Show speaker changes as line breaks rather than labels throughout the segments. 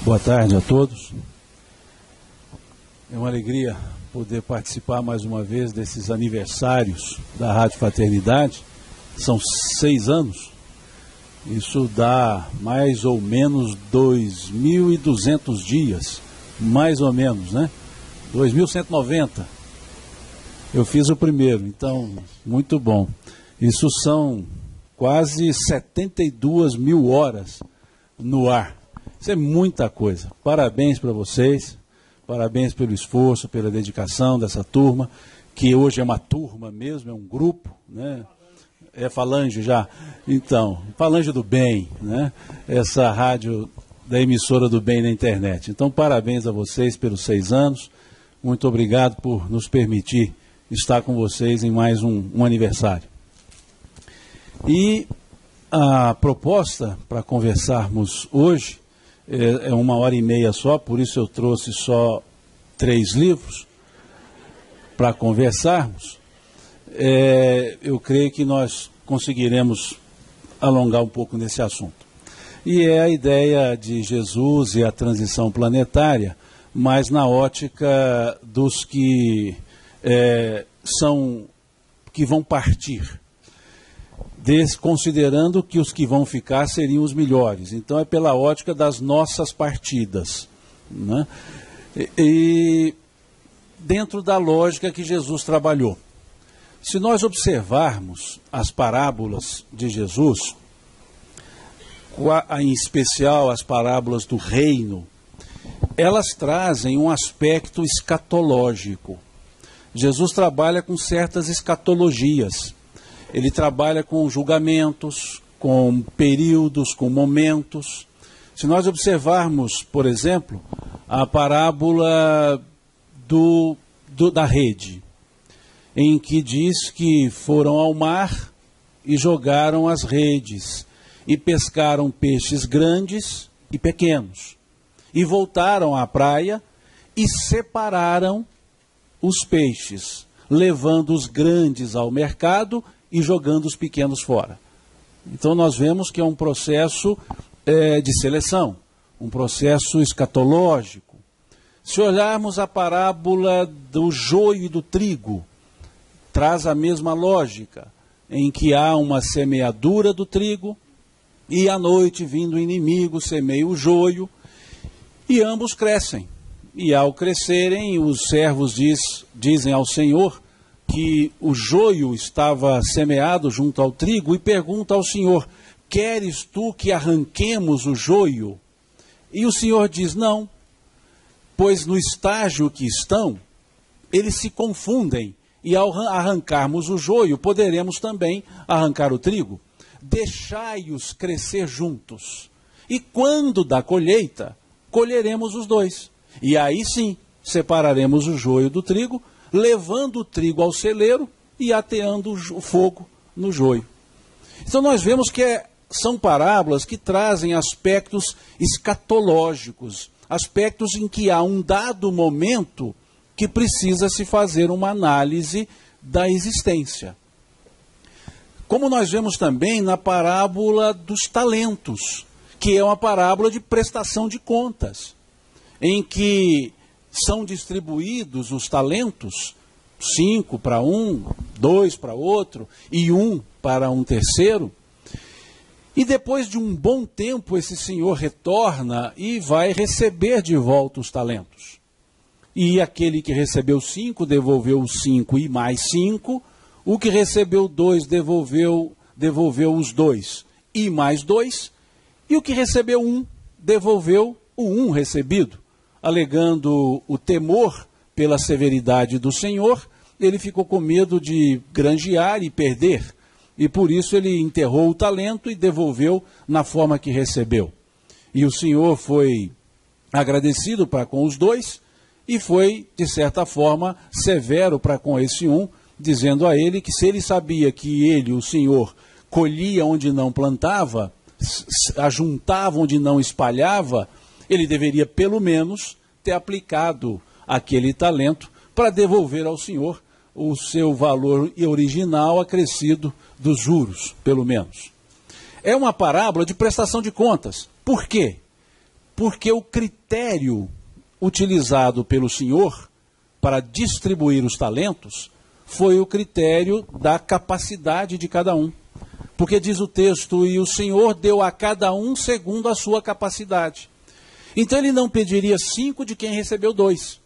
Boa tarde a todos. É uma alegria poder participar mais uma vez desses aniversários da Rádio Fraternidade. São 6 anos. Isso dá mais ou menos 2.200 dias, mais ou menos, né? 2.190. Eu fiz o primeiro, então, muito bom. Isso são quase 72 mil horas no ar. Isso é muita coisa. Parabéns para vocês, parabéns pelo esforço, pela dedicação dessa turma, que hoje é uma turma mesmo, é um grupo, né? É Falange já. Então, Falange do Bem, né? Essa rádio da emissora do bem na internet. Então, parabéns a vocês pelos 6 anos. Muito obrigado por nos permitir estar com vocês em mais um aniversário. E a proposta para conversarmos hoje é 1h30 só, por isso eu trouxe só 3 livros para conversarmos. Eu creio que nós conseguiremos alongar um pouco nesse assunto. E é a ideia de Jesus e a transição planetária, mas na ótica dos que que vão partir, considerando que os que vão ficar seriam os melhores. Então é pela ótica das nossas partidas, né? E dentro da lógica que Jesus trabalhou. Se nós observarmos as parábolas de Jesus, em especial as parábolas do reino, elas trazem um aspecto escatológico. Jesus trabalha com certas escatologias. Ele trabalha com julgamentos, com períodos, com momentos. Se nós observarmos, por exemplo, a parábola da rede, em que diz que foram ao mar e jogaram as redes, e pescaram peixes grandes e pequenos, e voltaram à praia e separaram os peixes, levando os grandes ao mercado e jogando os pequenos fora. Então nós vemos que é um processo de seleção, um processo escatológico. Se olharmos a parábola do joio e do trigo, traz a mesma lógica, em que há uma semeadura do trigo, e à noite, vindo o inimigo, semeia o joio, e ambos crescem. E ao crescerem, os servos dizem ao Senhor que o joio estava semeado junto ao trigo, e pergunta ao Senhor: queres tu que arranquemos o joio? E o Senhor diz: não, pois no estágio que estão, eles se confundem, e ao arrancarmos o joio, poderemos também arrancar o trigo. Deixai-os crescer juntos, e quando da colheita, colheremos os dois. E aí sim, separaremos o joio do trigo, levando o trigo ao celeiro e ateando o fogo no joio. Então nós vemos que são parábolas que trazem aspectos escatológicos, aspectos em que há um dado momento que precisa se fazer uma análise da existência. Como nós vemos também na parábola dos talentos, que é uma parábola de prestação de contas, em que são distribuídos os talentos, 5 para um, 2 para outro, e 1 para um terceiro. E depois de um bom tempo, esse senhor retorna e vai receber de volta os talentos. E aquele que recebeu 5, devolveu os 5 e mais 5. O que recebeu 2, devolveu os 2 e mais 2. E o que recebeu 1, devolveu o 1 recebido. Alegando o temor pela severidade do Senhor, ele ficou com medo de granjear e perder. E por isso ele enterrou o talento e devolveu na forma que recebeu. E o Senhor foi agradecido para com os 2 e foi, de certa forma, severo para com esse 1, dizendo a ele que se ele sabia que ele, o Senhor, colhia onde não plantava, ajuntava onde não espalhava, ele deveria pelo menos ter aplicado aquele talento para devolver ao Senhor o seu valor original acrescido dos juros, pelo menos. É uma parábola de prestação de contas. Por quê? Porque o critério utilizado pelo Senhor para distribuir os talentos foi o critério da capacidade de cada um. Porque diz o texto, e o Senhor deu a cada um segundo a sua capacidade. Então ele não pediria 5 de quem recebeu 2.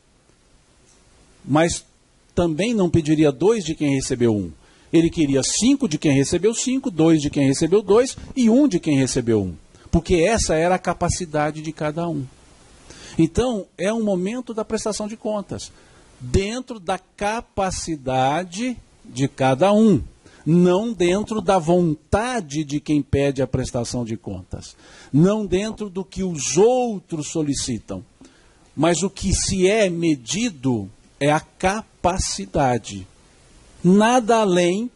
Mas também não pediria 2 de quem recebeu 1. Ele queria 5 de quem recebeu 5, 2 de quem recebeu 2 e 1 de quem recebeu 1. Porque essa era a capacidade de cada um. Então, é um momento da prestação de contas. Dentro da capacidade de cada um. Não dentro da vontade de quem pede a prestação de contas. Não dentro do que os outros solicitam. Mas o que se é medido é a capacidade. Nada além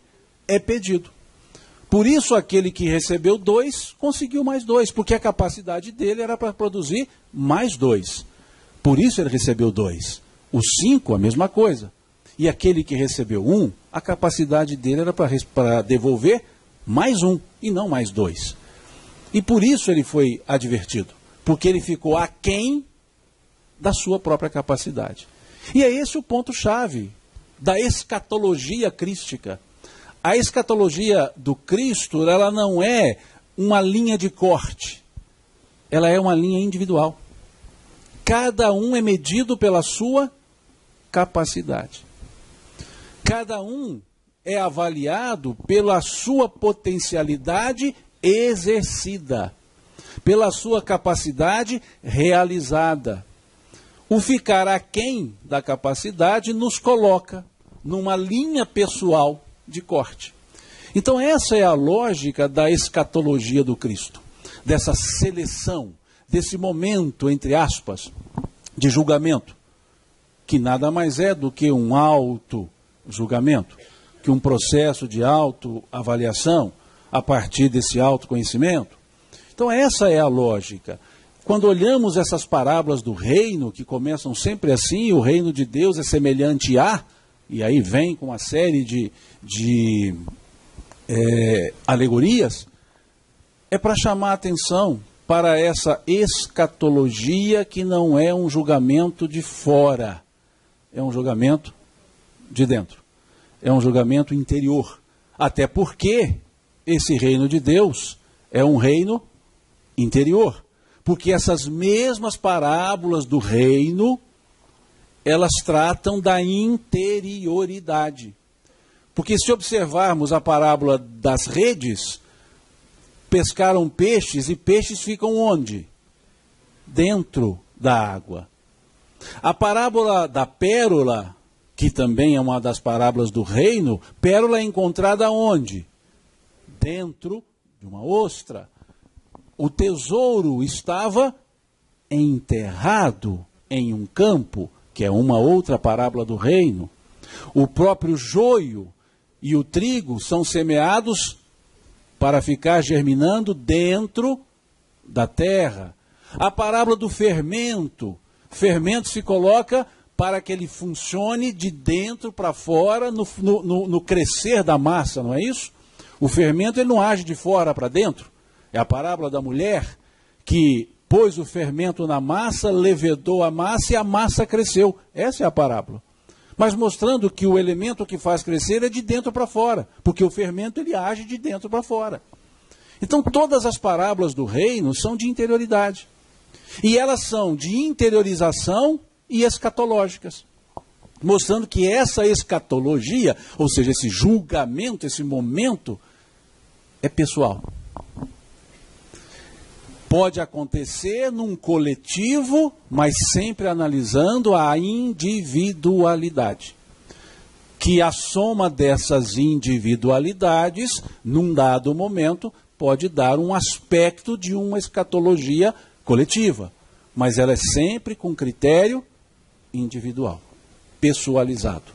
é pedido. Por isso aquele que recebeu 2, conseguiu mais 2, porque a capacidade dele era para produzir mais 2. Por isso ele recebeu 2. Os 5, a mesma coisa. E aquele que recebeu 1, a capacidade dele era para devolver mais 1 e não mais 2. E por isso ele foi advertido, porque ele ficou aquém da sua própria capacidade. E é esse o ponto-chave da escatologia crística. A escatologia do Cristo, ela não é uma linha de corte, ela é uma linha individual. Cada um é medido pela sua capacidade. Cada um é avaliado pela sua potencialidade exercida, pela sua capacidade realizada. O ficar aquém da capacidade nos coloca numa linha pessoal de corte. Então essa é a lógica da escatologia do Cristo, dessa seleção, desse momento, entre aspas, de julgamento, que nada mais é do que um auto-julgamento, que um processo de autoavaliação a partir desse autoconhecimento. Então essa é a lógica. Quando olhamos essas parábolas do reino, que começam sempre assim, o reino de Deus é semelhante a, e aí vem com uma série de alegorias, é para chamar a atenção para essa escatologia que não é um julgamento de fora, é um julgamento de dentro, é um julgamento interior. Até porque esse reino de Deus é um reino interior. Porque essas mesmas parábolas do reino, elas tratam da interioridade. Porque se observarmos a parábola das redes, pescaram peixes e peixes ficam onde? Dentro da água. A parábola da pérola, que também é uma das parábolas do reino, pérola é encontrada onde? Dentro de uma ostra. O tesouro estava enterrado em um campo, que é uma outra parábola do reino. O próprio joio e o trigo são semeados para ficar germinando dentro da terra. A parábola do fermento. Fermento se coloca para que ele funcione de dentro para fora no crescer da massa, não é isso? O fermento ele não age de fora para dentro. É a parábola da mulher que pôs o fermento na massa, levedou a massa e a massa cresceu. Essa é a parábola. Mas mostrando que o elemento que faz crescer é de dentro para fora, porque o fermento ele age de dentro para fora. Então todas as parábolas do reino são de interioridade. E elas são de interiorização e escatológicas. Mostrando que essa escatologia, ou seja, esse julgamento, esse momento, é pessoal. Pode acontecer num coletivo, mas sempre analisando a individualidade. Que a soma dessas individualidades, num dado momento, pode dar um aspecto de uma escatologia coletiva. Mas ela é sempre com critério individual, pessoalizado.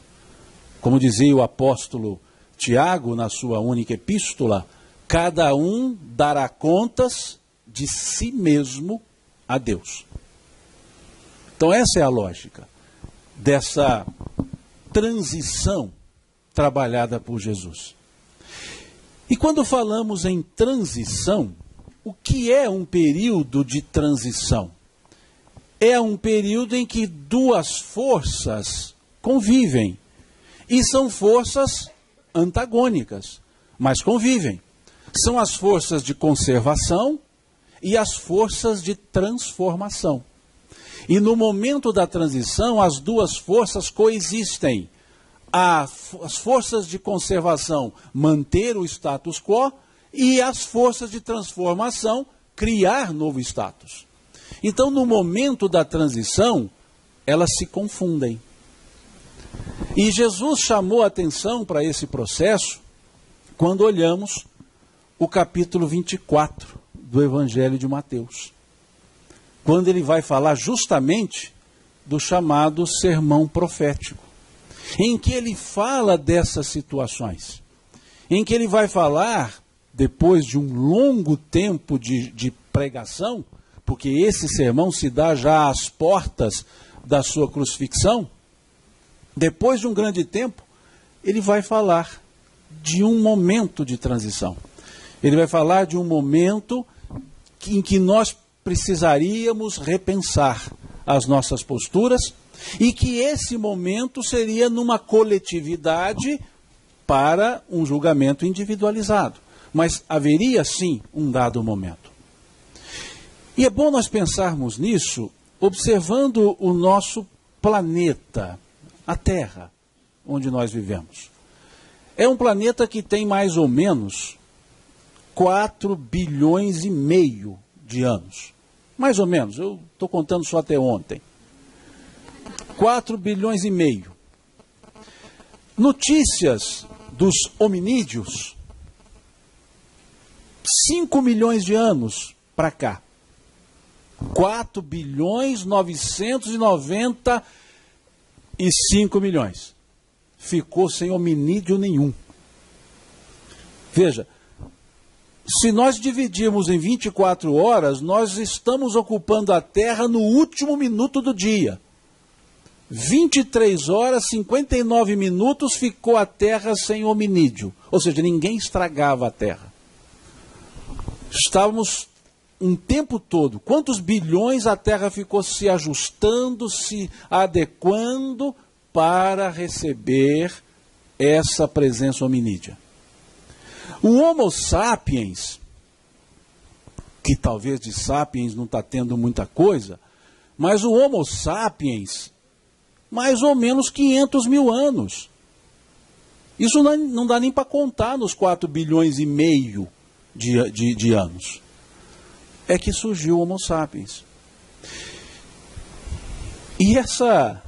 Como dizia o apóstolo Tiago na sua única epístola, cada um dará contas de si mesmo a Deus. Então essa é a lógica dessa transição trabalhada por Jesus. E quando falamos em transição, o que é um período de transição? é um período em que duas forças convivem. E são forças antagônicas, mas convivem. São as forças de conservação e as forças de transformação. E no momento da transição, as duas forças coexistem. As forças de conservação manter o status quo e as forças de transformação criar novo status. Então, no momento da transição, elas se confundem. E Jesus chamou a atenção para esse processo quando olhamos o capítulo 24 do Evangelho de Mateus. Quando ele vai falar justamente do chamado sermão profético, em que ele fala dessas situações, em que ele vai falar, depois de um longo tempo de pregação, porque esse sermão se dá já às portas da sua crucifixão, depois de um grande tempo, ele vai falar de um momento de transição. Ele vai falar de um momento em que nós precisaríamos repensar as nossas posturas e que esse momento seria numa coletividade para um julgamento individualizado. Mas haveria sim um dado momento. E é bom nós pensarmos nisso observando o nosso planeta, a Terra, onde nós vivemos. É um planeta que tem mais ou menos 4 bilhões e meio de anos. Mais ou menos, eu estou contando só até ontem. 4 bilhões e meio. Notícias dos hominídeos, 5 milhões de anos para cá. 4 bilhões 995 milhões. Ficou sem hominídeo nenhum. Veja, se nós dividirmos em 24 horas, nós estamos ocupando a Terra no último minuto do dia. 23 horas, 59 minutos ficou a Terra sem hominídeo. Ou seja, ninguém estragava a Terra. Estávamos um tempo todo. Quantos bilhões a Terra ficou se ajustando, se adequando para receber essa presença hominídea? O Homo sapiens, que talvez de sapiens não está tendo muita coisa, mas o Homo sapiens, mais ou menos 500 mil anos. Isso não dá nem para contar nos 4 bilhões e meio de anos. É que surgiu o Homo sapiens. E essa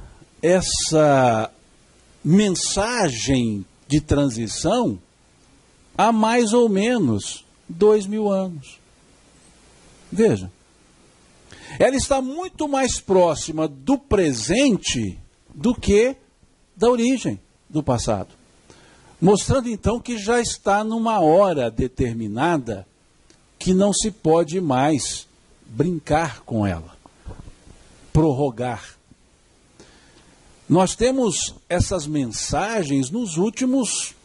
mensagem de transição há mais ou menos 2.000 anos. Veja, ela está muito mais próxima do presente do que da origem do passado. Mostrando então que já está numa hora determinada que não se pode mais brincar com ela, prorrogar. Nós temos essas mensagens nos últimos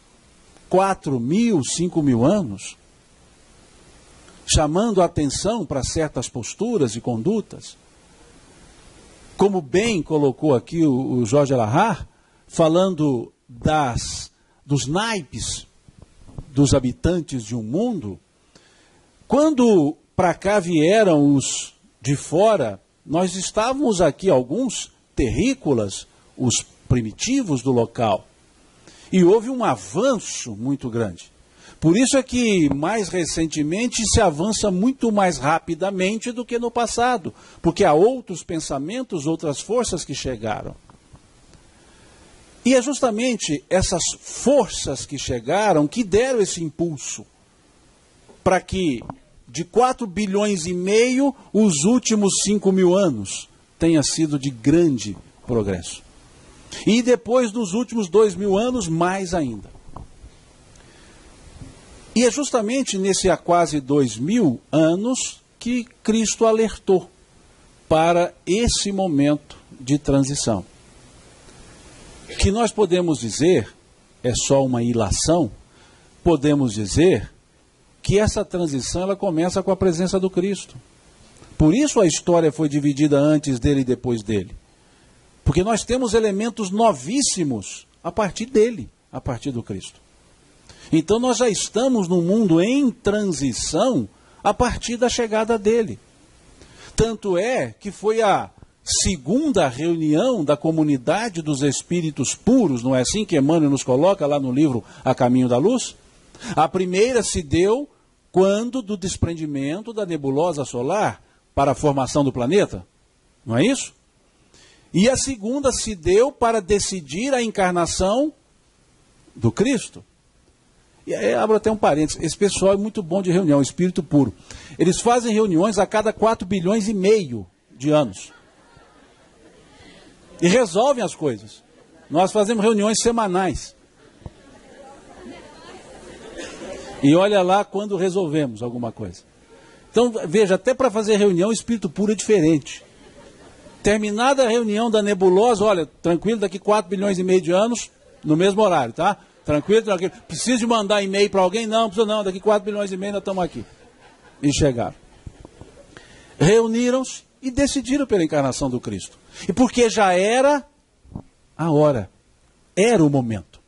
4.000, 5.000 anos, chamando a atenção para certas posturas e condutas. Como bem colocou aqui o Jorge Alahar, falando dos naipes dos habitantes de um mundo, quando para cá vieram os de fora, nós estávamos aqui alguns terrícolas, os primitivos do local, e houve um avanço muito grande. Por isso é que, mais recentemente, se avança muito mais rapidamente do que no passado, porque há outros pensamentos, outras forças que chegaram. E é justamente essas forças que chegaram que deram esse impulso para que, de 4 bilhões e meio, os últimos 5.000 anos tenha sido de grande progresso. E depois, dos últimos 2.000 anos, mais ainda. E é justamente nesse há quase 2.000 anos que Cristo alertou para esse momento de transição. Que nós podemos dizer, é só uma ilação, podemos dizer que essa transição ela começa com a presença do Cristo. Por isso a história foi dividida antes dele e depois dele. Porque nós temos elementos novíssimos a partir dele, a partir do Cristo. Então nós já estamos num mundo em transição a partir da chegada dele. Tanto é que foi a segunda reunião da comunidade dos espíritos puros, não é assim que Emmanuel nos coloca lá no livro A Caminho da Luz? A primeira se deu quando do desprendimento da nebulosa solar para a formação do planeta, não é isso? E a segunda se deu para decidir a encarnação do Cristo. E aí abro até um parênteses, esse pessoal é muito bom de reunião, espírito puro. Eles fazem reuniões a cada 4,5 bilhões de anos. E resolvem as coisas. Nós fazemos reuniões semanais. E olha lá quando resolvemos alguma coisa. Então, veja, até para fazer reunião, o espírito puro é diferente. Terminada a reunião da nebulosa, olha, tranquilo, daqui 4,5 bilhões de anos, no mesmo horário, tá? Tranquilo, tranquilo. Preciso de mandar e-mail para alguém? Não, precisa não, daqui 4,5 bilhões nós estamos aqui. E chegaram. Reuniram-se e decidiram pela encarnação do Cristo. E porque já era a hora, era o momento.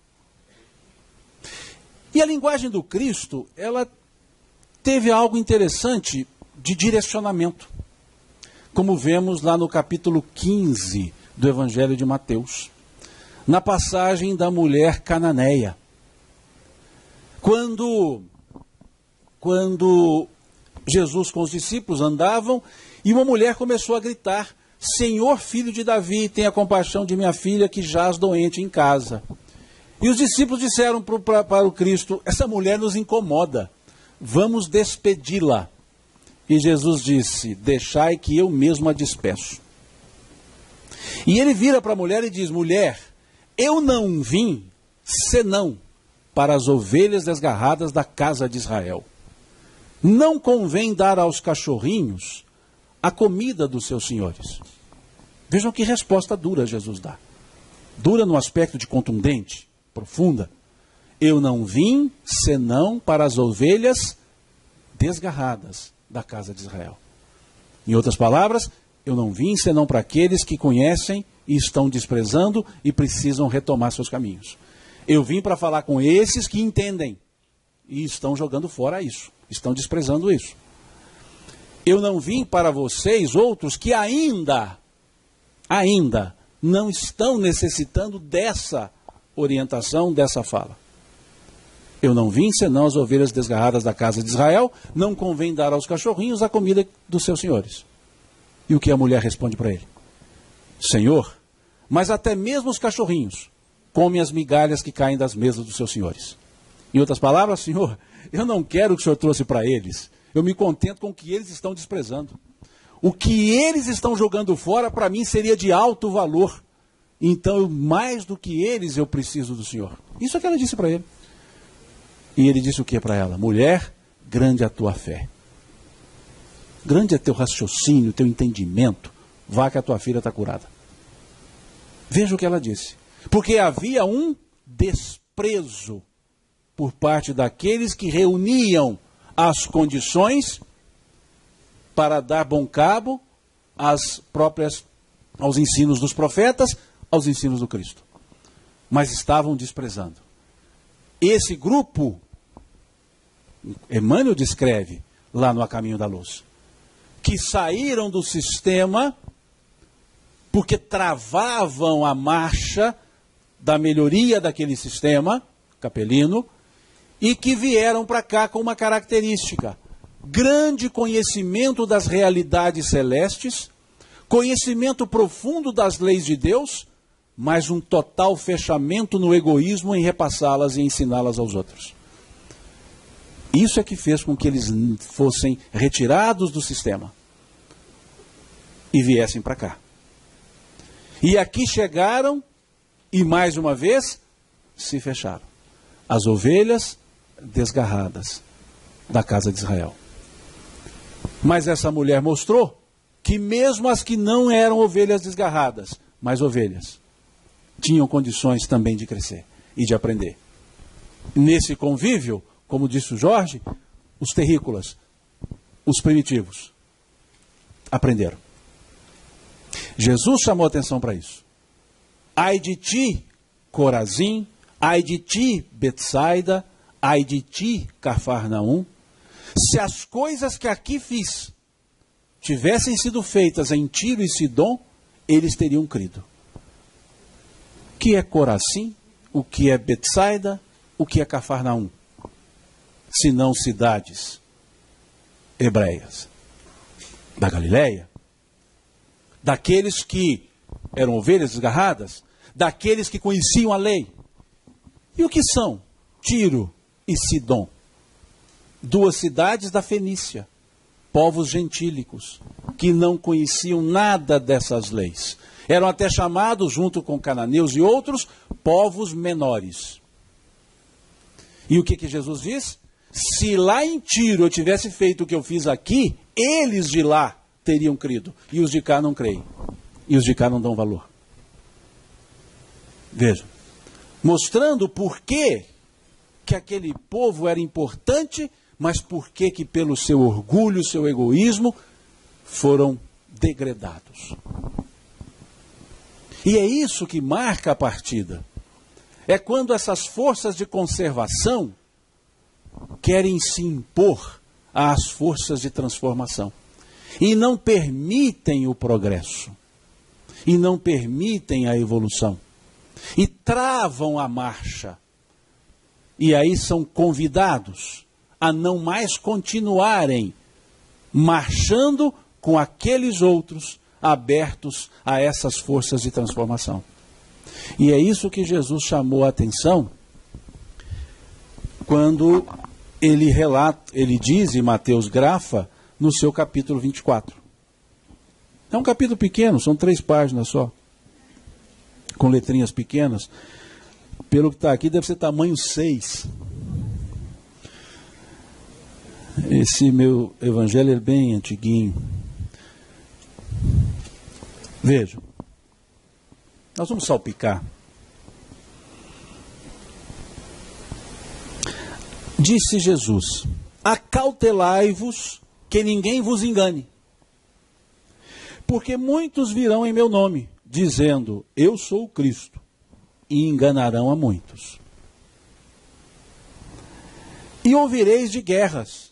E a linguagem do Cristo, ela teve algo interessante de direcionamento, como vemos lá no capítulo 15 do Evangelho de Mateus, na passagem da mulher cananeia. Quando Jesus com os discípulos andavam e uma mulher começou a gritar: Senhor, filho de Davi, tenha compaixão de minha filha que jaz doente em casa. E os discípulos disseram para o Cristo: essa mulher nos incomoda, vamos despedi-la. E Jesus disse: deixai que eu mesmo a despeço. E ele vira para a mulher e diz: mulher, eu não vim senão para as ovelhas desgarradas da casa de Israel. Não convém dar aos cachorrinhos a comida dos seus senhores. Vejam que resposta dura Jesus dá. Dura no aspecto de contundente, profunda. Eu não vim senão para as ovelhas desgarradas da casa de Israel. Em outras palavras, eu não vim senão para aqueles que conhecem e estão desprezando e precisam retomar seus caminhos. Eu vim para falar com esses que entendem e estão jogando fora isso, estão desprezando isso. Eu não vim para vocês, outros, que ainda não estão necessitando dessa orientação, dessa fala. Eu não vim senão as ovelhas desgarradas da casa de Israel, não convém dar aos cachorrinhos a comida dos seus senhores. E o que a mulher responde para ele? Senhor, mas até mesmo os cachorrinhos comem as migalhas que caem das mesas dos seus senhores. Em outras palavras, Senhor, eu não quero o que o Senhor trouxe para eles. Eu me contento com o que eles estão desprezando. O que eles estão jogando fora, para mim, seria de alto valor. Então, mais do que eles, eu preciso do Senhor. Isso é o que ela disse para ele. E ele disse o que para ela? Mulher, grande é a tua fé. Grande é teu raciocínio, teu entendimento. Vá que a tua filha está curada. Veja o que ela disse. Porque havia um desprezo por parte daqueles que reuniam as condições para dar bom cabo aos ensinos dos profetas, aos ensinos do Cristo. Mas estavam desprezando. Esse grupo, Emmanuel descreve lá no A Caminho da Luz, que saíram do sistema porque travavam a marcha da melhoria daquele sistema capelino e que vieram para cá com uma característica: grande conhecimento das realidades celestes, conhecimento profundo das leis de Deus, mas um total fechamento no egoísmo em repassá-las e ensiná-las aos outros. Isso é que fez com que eles fossem retirados do sistema e viessem para cá. E aqui chegaram e, mais uma vez, se fecharam. As ovelhas desgarradas da casa de Israel. Mas essa mulher mostrou que mesmo as que não eram ovelhas desgarradas, mas ovelhas, tinham condições também de crescer e de aprender. Nesse convívio, como disse o Jorge, os terrícolas, os primitivos, aprenderam. Jesus chamou atenção para isso. Ai de ti, Corazim, ai de ti, Betsaida, ai de ti, Cafarnaum, se as coisas que aqui fiz tivessem sido feitas em Tiro e Sidom, eles teriam crido. O que é Corazim? O que é Betsaida? O que é Cafarnaum? Se não cidades hebreias da Galileia, daqueles que eram ovelhas desgarradas, daqueles que conheciam a lei. E o que são Tiro e Sidom? Duas cidades da Fenícia, povos gentílicos, que não conheciam nada dessas leis. Eram até chamados, junto com cananeus e outros, povos menores. E o que Jesus diz? Se lá em Tiro eu tivesse feito o que eu fiz aqui, eles de lá teriam crido. E os de cá não creem. E os de cá não dão valor. Vejam. Mostrando por que aquele povo era importante, mas por que pelo seu orgulho, seu egoísmo, foram degradados. E é isso que marca a partida. É quando essas forças de conservação querem se impor às forças de transformação. E não permitem o progresso. E não permitem a evolução. E travam a marcha. E aí são convidados a não mais continuarem marchando com aqueles outros abertos a essas forças de transformação. E é isso que Jesus chamou a atenção quando ele relata, ele diz, e Mateus grafa, no seu capítulo 24. É um capítulo pequeno, são 3 páginas só, com letrinhas pequenas. Pelo que está aqui, deve ser tamanho 6. Esse meu evangelho é bem antiguinho. Vejam. Nós vamos salpicar. Disse Jesus: acautelai-vos que ninguém vos engane. Porque muitos virão em meu nome, dizendo, eu sou o Cristo, e enganarão a muitos. E ouvireis de guerras,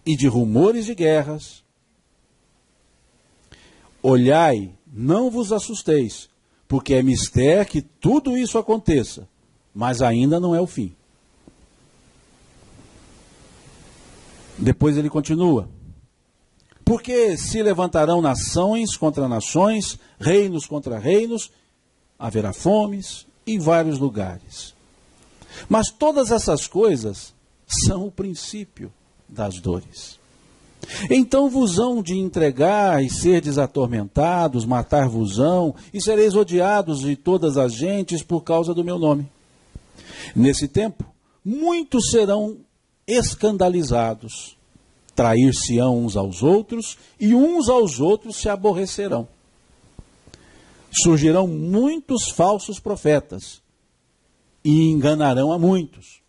e de rumores de guerras. Olhai, não vos assusteis, porque é mister que tudo isso aconteça, mas ainda não é o fim. Depois ele continua. Porque se levantarão nações contra nações, reinos contra reinos, haverá fomes em vários lugares. Mas todas essas coisas são o princípio das dores. Então vos hão de entregar e serdes atormentados, matar-vos-ão, e sereis odiados de todas as gentes por causa do meu nome. Nesse tempo, muitos serão escandalizados, trair-se-ão uns aos outros, e uns aos outros se aborrecerão. Surgirão muitos falsos profetas, e enganarão a muitos.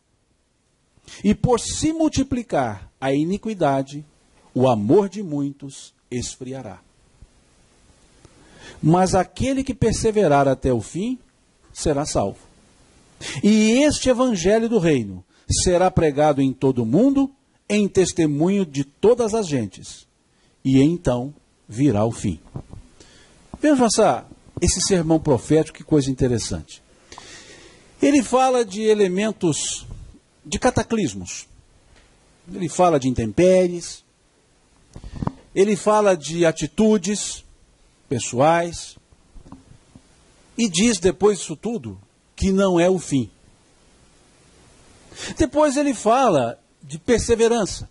E por se multiplicar a iniquidade, o amor de muitos esfriará. Mas aquele que perseverar até o fim, será salvo. E este evangelho do reino será pregado em todo o mundo, em testemunho de todas as gentes. E então virá o fim. Vejam esse sermão profético, que coisa interessante. Ele fala de elementos, de cataclismos. Ele fala de intempéries. Ele fala de atitudes pessoais. E diz, depois disso tudo, que não é o fim. Depois ele fala de perseverança,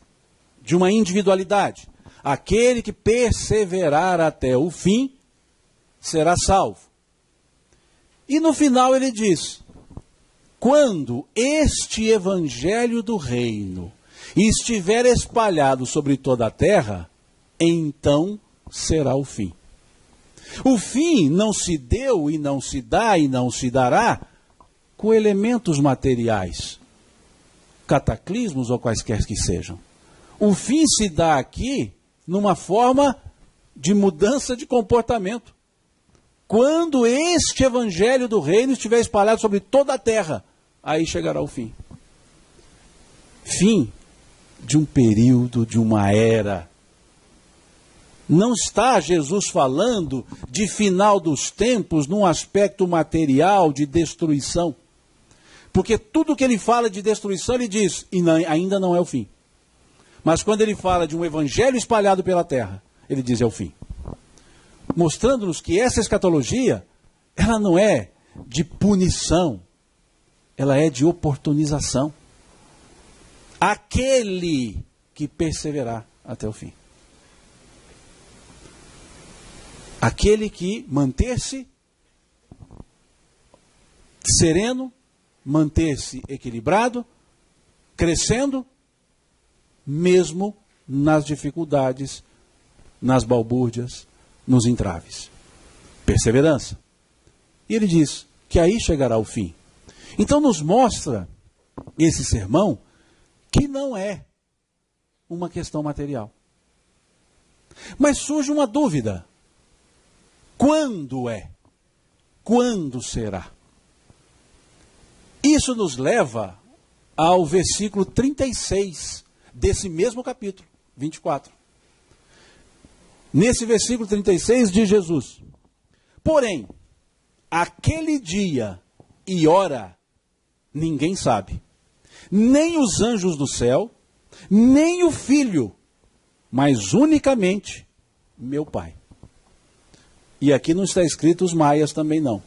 de uma individualidade. Aquele que perseverar até o fim será salvo. E no final ele diz: quando este evangelho do reino estiver espalhado sobre toda a terra, então será o fim. O fim não se deu e não se dá e não se dará com elementos materiais, cataclismos ou quaisquer que sejam. O fim se dá aqui numa forma de mudança de comportamento. Quando este evangelho do reino estiver espalhado sobre toda a terra, aí chegará o fim. Fim de um período, de uma era. Não está Jesus falando de final dos tempos num aspecto material de destruição. Porque tudo que ele fala de destruição, ele diz, e não, ainda não é o fim. Mas quando ele fala de um evangelho espalhado pela terra, ele diz é o fim. Mostrando-nos que essa escatologia, ela não é de punição, ela é de oportunização. Aquele que perseverar até o fim. Aquele que manter-se sereno, manter-se equilibrado, crescendo, mesmo nas dificuldades, nas balbúrdias, nos entraves. Perseverança. E ele diz que aí chegará o fim. Então nos mostra esse sermão que não é uma questão material. Mas surge uma dúvida. Quando é? Quando será? Isso nos leva ao versículo 36 desse mesmo capítulo 24. Nesse versículo 36 diz Jesus: porém, aquele dia e hora ninguém sabe, nem os anjos do céu, nem o Filho, mas unicamente meu Pai. E aqui não está escrito os maias também não.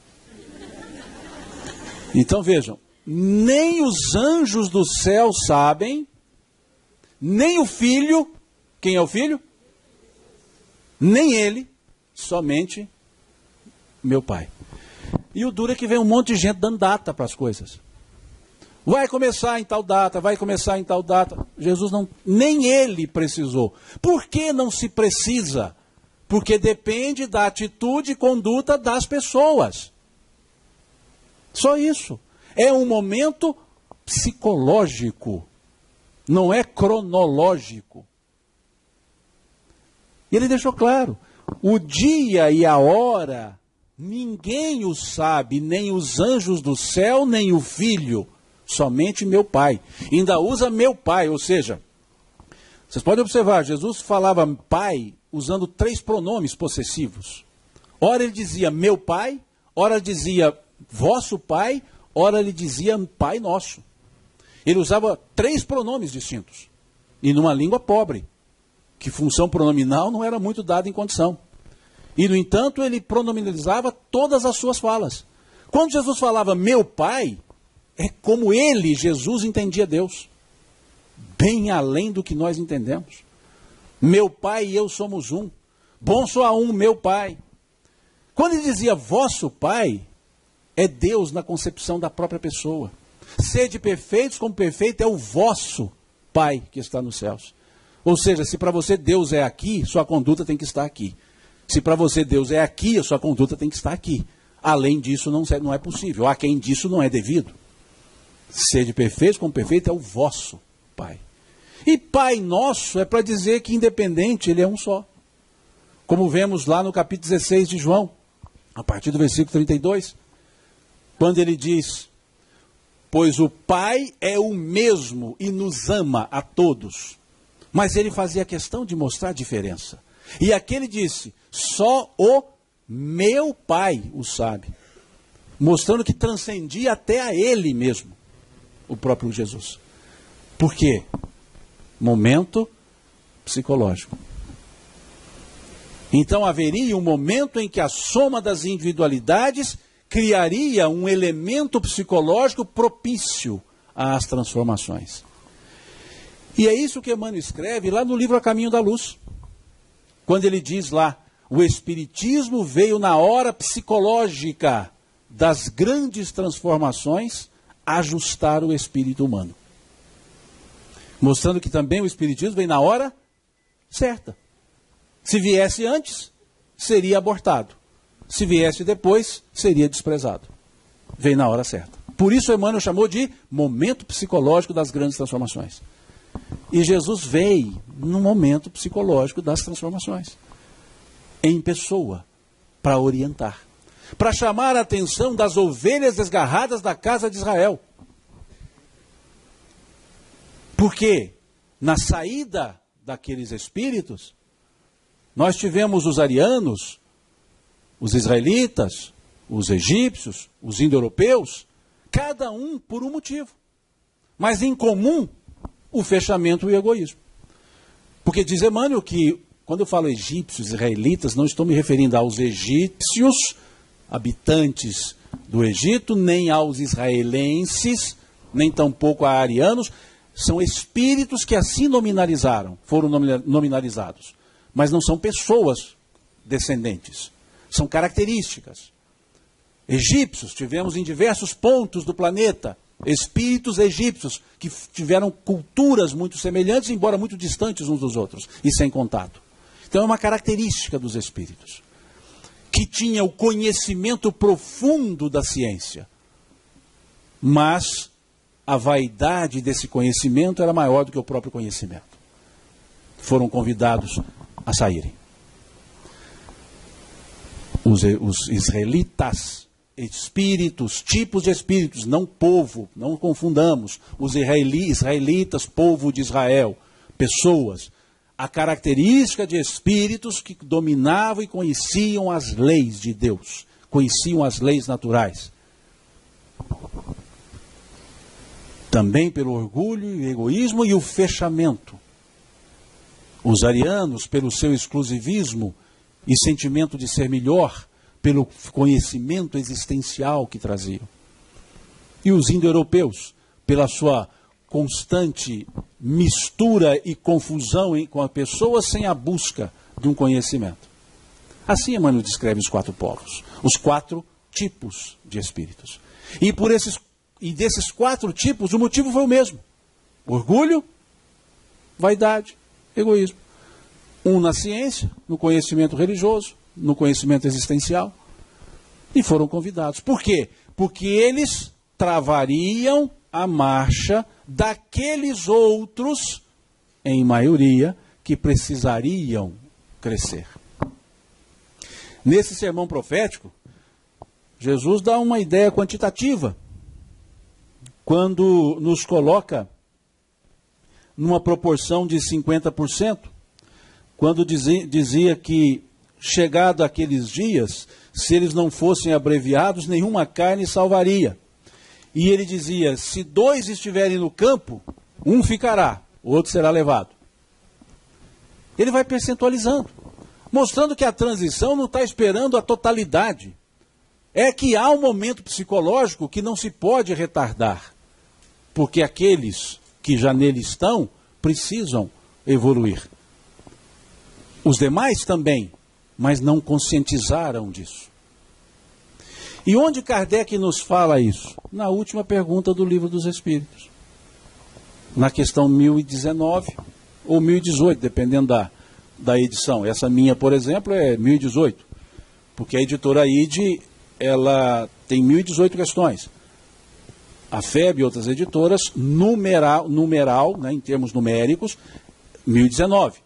Então vejam, nem os anjos do céu sabem, nem o Filho, quem é o Filho? Nem ele, somente meu Pai. E o duro é que vem um monte de gente dando data para as coisas. Vai começar em tal data, vai começar em tal data. Jesus não, nem ele precisou. Por que não se precisa? Porque depende da atitude e conduta das pessoas. Só isso. É um momento psicológico, não é cronológico. E ele deixou claro, o dia e a hora, ninguém o sabe, nem os anjos do céu, nem o Filho, somente meu Pai. Ainda usa meu Pai, ou seja, vocês podem observar, Jesus falava Pai usando 3 pronomes possessivos. Ora ele dizia meu Pai, ora ele dizia vosso Pai, ora ele dizia Pai nosso. Ele usava 3 pronomes distintos. E numa língua pobre, que função pronominal não era muito dada em condição. E, no entanto, ele pronominalizava todas as suas falas. Quando Jesus falava meu Pai, é como ele, Jesus, entendia Deus. Bem além do que nós entendemos. Meu Pai e eu somos um. Bom só há um, meu Pai. Quando ele dizia vosso Pai, é Deus na concepção da própria pessoa. Sede perfeitos como perfeito é o vosso Pai que está nos céus. Ou seja, se para você Deus é aqui, sua conduta tem que estar aqui. Se para você Deus é aqui, a sua conduta tem que estar aqui. Além disso não é possível. A quem disso não é devido. Sede perfeitos como perfeito é o vosso Pai. E Pai nosso é para dizer que independente ele é um só. Como vemos lá no capítulo 16 de João, a partir do versículo 32, quando ele diz: pois o Pai é o mesmo e nos ama a todos. Mas ele fazia questão de mostrar a diferença. E aqui ele disse, só o meu Pai o sabe. Mostrando que transcendia até a ele mesmo, o próprio Jesus. Por quê? Momento psicológico. Então haveria um momento em que a soma das individualidades criaria um elemento psicológico propício às transformações. E é isso que Emmanuel escreve lá no livro A Caminho da Luz. Quando ele diz lá, o Espiritismo veio na hora psicológica das grandes transformações ajustar o espírito humano. Mostrando que também o Espiritismo vem na hora certa. Se viesse antes, seria abortado. Se viesse depois, seria desprezado. Vem na hora certa. Por isso Emmanuel chamou de momento psicológico das grandes transformações. E Jesus veio no momento psicológico das transformações. em pessoa, para orientar, para chamar a atenção das ovelhas desgarradas da casa de Israel. Porque na saída daqueles espíritos, nós tivemos os arianos, os israelitas, os egípcios, os indo-europeus, cada um por um motivo. Mas em comum, o fechamento e o egoísmo. Porque diz Emmanuel que, quando eu falo egípcios, israelitas, não estou me referindo aos egípcios, habitantes do Egito, nem aos israelenses, nem tampouco a arianos. São espíritos que assim nominalizaram, foram nominalizados. Mas não são pessoas descendentes. São características. Egípcios, tivemos em diversos pontos do planeta, espíritos egípcios, que tiveram culturas muito semelhantes, embora muito distantes uns dos outros, e sem contato. Então é uma característica dos espíritos, que tinha o conhecimento profundo da ciência, mas a vaidade desse conhecimento era maior do que o próprio conhecimento. Foram convidados a saírem. Os israelitas, espíritos, tipos de espíritos, não povo, não confundamos. Os israelitas, povo de Israel, pessoas. A característica de espíritos que dominavam e conheciam as leis de Deus, conheciam as leis naturais. Também pelo orgulho e egoísmo e o fechamento. Os arianos, pelo seu exclusivismo e sentimento de ser melhor, pelo conhecimento existencial que traziam. E os indo-europeus, pela sua constante mistura e confusão com a pessoa sem a busca de um conhecimento. Assim Emmanuel descreve os 4 povos, os 4 tipos de espíritos. E desses 4 tipos, o motivo foi o mesmo: orgulho, vaidade, egoísmo. Um na ciência, no conhecimento religioso, no conhecimento existencial, e foram convidados. Por quê? Porque eles travariam a marcha daqueles outros, em maioria, que precisariam crescer. Nesse sermão profético, Jesus dá uma ideia quantitativa, quando nos coloca numa proporção de 50%, quando dizia que, chegado aqueles dias, se eles não fossem abreviados, nenhuma carne salvaria. E ele dizia, se 2 estiverem no campo, um ficará, o outro será levado. Ele vai percentualizando, mostrando que a transição não está esperando a totalidade. É que há um momento psicológico que não se pode retardar, porque aqueles que já nele estão precisam evoluir. Os demais também, mas não conscientizaram disso. E onde Kardec nos fala isso? Na última pergunta do Livro dos Espíritos. Na questão 1019 ou 1018, dependendo da edição. Essa minha, por exemplo, é 1018. Porque a editora ID, ela tem 1018 questões. A FEB e outras editoras, numeral, né, em termos numéricos, 1019.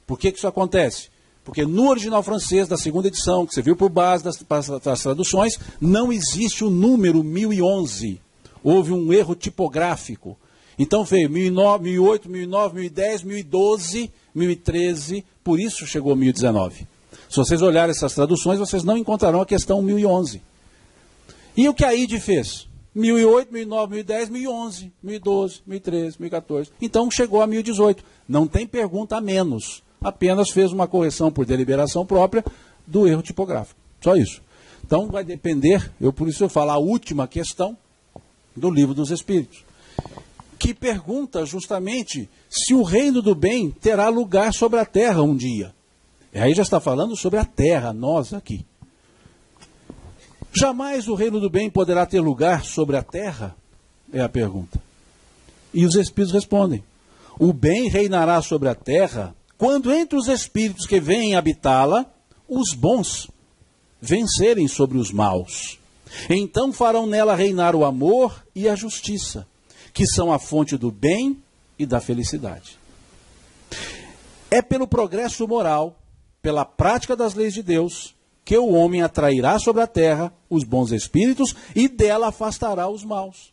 Por que isso acontece? Porque no original francês da segunda edição, que você viu por base das traduções, não existe o número 1011. Houve um erro tipográfico. Então veio 1009, 1008, 1009, 1010, 1012, 1013, por isso chegou a 1019. Se vocês olharem essas traduções, vocês não encontrarão a questão 1011. E o que a ID fez? 1008, 1009, 1010, 1011, 1012, 1013, 1014. Então chegou a 1018. Não tem pergunta a menos. Apenas fez uma correção por deliberação própria do erro tipográfico. Só isso. Então vai depender, por isso eu falo a última questão do Livro dos Espíritos, que pergunta justamente se o reino do bem terá lugar sobre a terra um dia. E aí já está falando sobre a terra, nós aqui. Jamais o reino do bem poderá ter lugar sobre a terra? É a pergunta. E os Espíritos respondem: o bem reinará sobre a terra quando entre os espíritos que vêm habitá-la, os bons vencerem sobre os maus. Então farão nela reinar o amor e a justiça, que são a fonte do bem e da felicidade. É pelo progresso moral pela prática das leis de Deus, que o homem atrairá sobre a terra os bons espíritos e dela afastará os maus.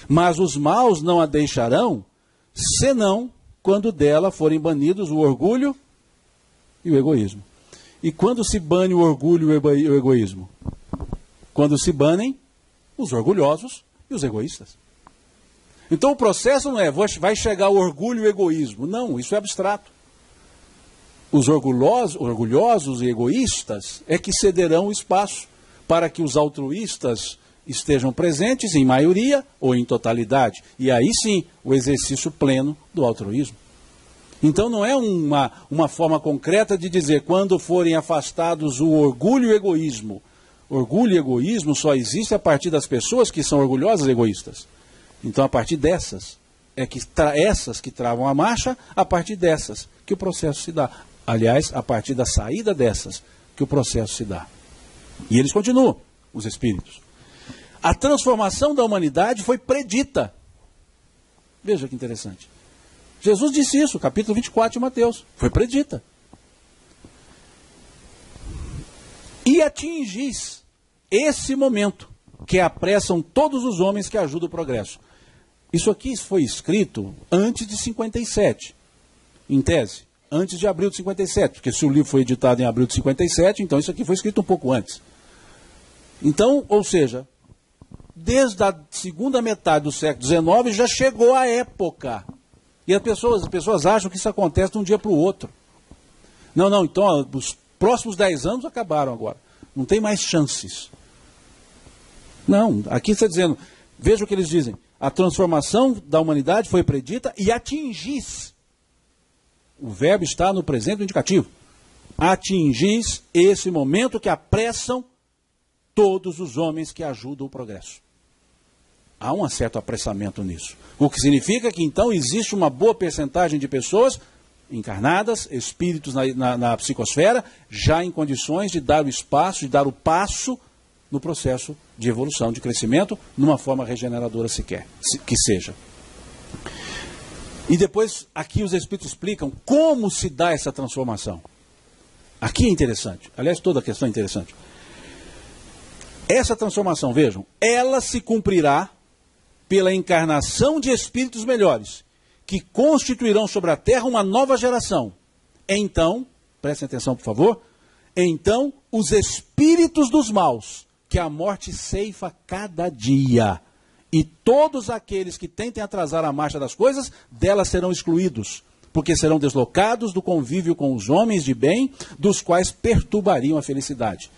Mas os maus não a deixarão, senão quando dela forem banidos o orgulho e o egoísmo. E quando se bane o orgulho e o egoísmo? Quando se banem os orgulhosos e os egoístas. Então o processo não é, vai chegar o orgulho e o egoísmo. Não, isso é abstrato. Os orgulhosos e egoístas é que cederão o espaço para que os altruístas estejam presentes em maioria ou em totalidade. E aí sim, o exercício pleno do altruísmo. Então não é uma forma concreta de dizer quando forem afastados o orgulho e o egoísmo. Orgulho e egoísmo só existe a partir das pessoas que são orgulhosas e egoístas. Então a partir dessas, essas que travam a marcha, a partir dessas que o processo se dá. Aliás, a partir da saída dessas que o processo se dá. E eles continuam, os espíritos. A transformação da humanidade foi predita. Veja que interessante. Jesus disse isso, capítulo 24 de Mateus. Foi predita. E atingis esse momento que apressam todos os homens que ajudam o progresso. Isso aqui foi escrito antes de 57, em tese. Antes de abril de 57, porque se o livro foi editado em abril de 57, então isso aqui foi escrito um pouco antes. Então, ou seja, desde a segunda metade do século XIX já chegou a época. E as pessoas acham que isso acontece de um dia para o outro. Não, então os próximos 10 anos acabaram agora. Não tem mais chances. Não, aqui está dizendo, veja o que eles dizem. A transformação da humanidade foi predita e atingis. O verbo está no presente indicativo. Atingis esse momento que apressam todos os homens que ajudam o progresso. Há um certo apressamento nisso. O que significa que então existe uma boa percentagem de pessoas encarnadas, espíritos na psicosfera, já em condições de dar o espaço, de dar o passo no processo de evolução, de crescimento, numa forma regeneradora que seja. E depois, aqui os Espíritos explicam como se dá essa transformação. Aqui é interessante. Aliás, toda a questão é interessante. Essa transformação, vejam, ela se cumprirá pela encarnação de espíritos melhores, que constituirão sobre a Terra uma nova geração. Então, prestem atenção, por favor, então os espíritos dos maus, que a morte ceifa cada dia, e todos aqueles que tentem atrasar a marcha das coisas, delas serão excluídos, porque serão deslocados do convívio com os homens de bem, dos quais perturbariam a felicidade.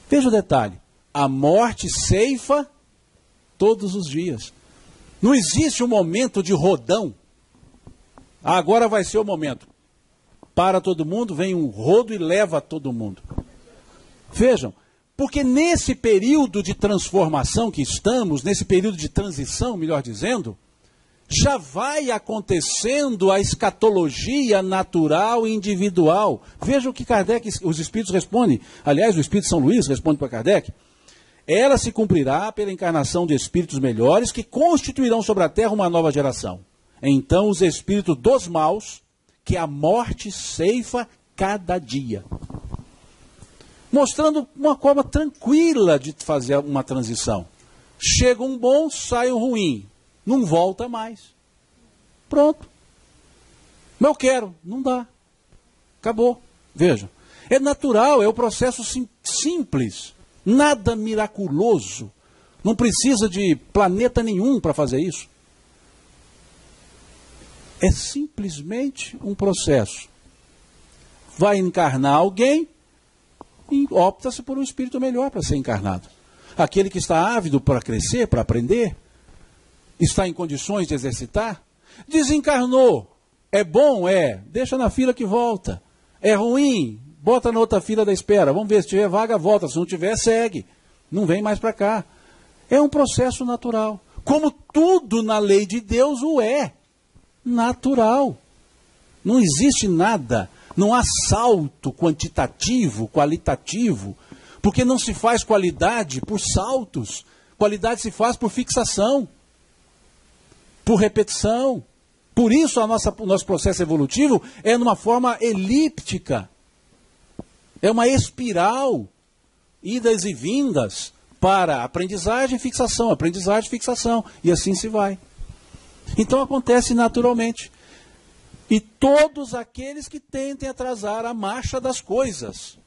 Veja o detalhe, a morte ceifa todos os dias. Não existe um momento de rodão. Agora vai ser o momento. Para todo mundo, vem um rodo e leva todo mundo. Vejam, porque nesse período de transformação que estamos, nesse período de transição, melhor dizendo, já vai acontecendo a escatologia natural e individual. Veja o que Kardec, os Espíritos respondem. Aliás, o Espírito São Luís responde para Kardec. Ela se cumprirá pela encarnação de espíritos melhores que constituirão sobre a Terra uma nova geração. Então os espíritos dos maus, que a morte ceifa cada dia. Mostrando uma forma tranquila de fazer uma transição. Chega um bom, sai um ruim. Não volta mais. Pronto. Mas eu quero. Não dá. Acabou. Veja. É natural, é o processo simples. Nada miraculoso. Não precisa de planeta nenhum para fazer isso. É simplesmente um processo. Vai encarnar alguém e opta-se por um espírito melhor para ser encarnado. Aquele que está ávido para crescer, para aprender, está em condições de exercitar, desencarnou. É bom? É. Deixa na fila que volta. É ruim? Bota na outra fila da espera. Vamos ver, se tiver vaga, volta. Se não tiver, segue. Não vem mais para cá. É um processo natural. Como tudo na lei de Deus o é. Natural. Não existe nada. Não há salto quantitativo, qualitativo. Porque não se faz qualidade por saltos. Qualidade se faz por fixação. Por repetição. Por isso o nosso processo evolutivo é numa forma elíptica. É uma espiral, idas e vindas, para aprendizagem, fixação, e assim se vai. Então acontece naturalmente. E todos aqueles que tentem atrasar a marcha das coisas.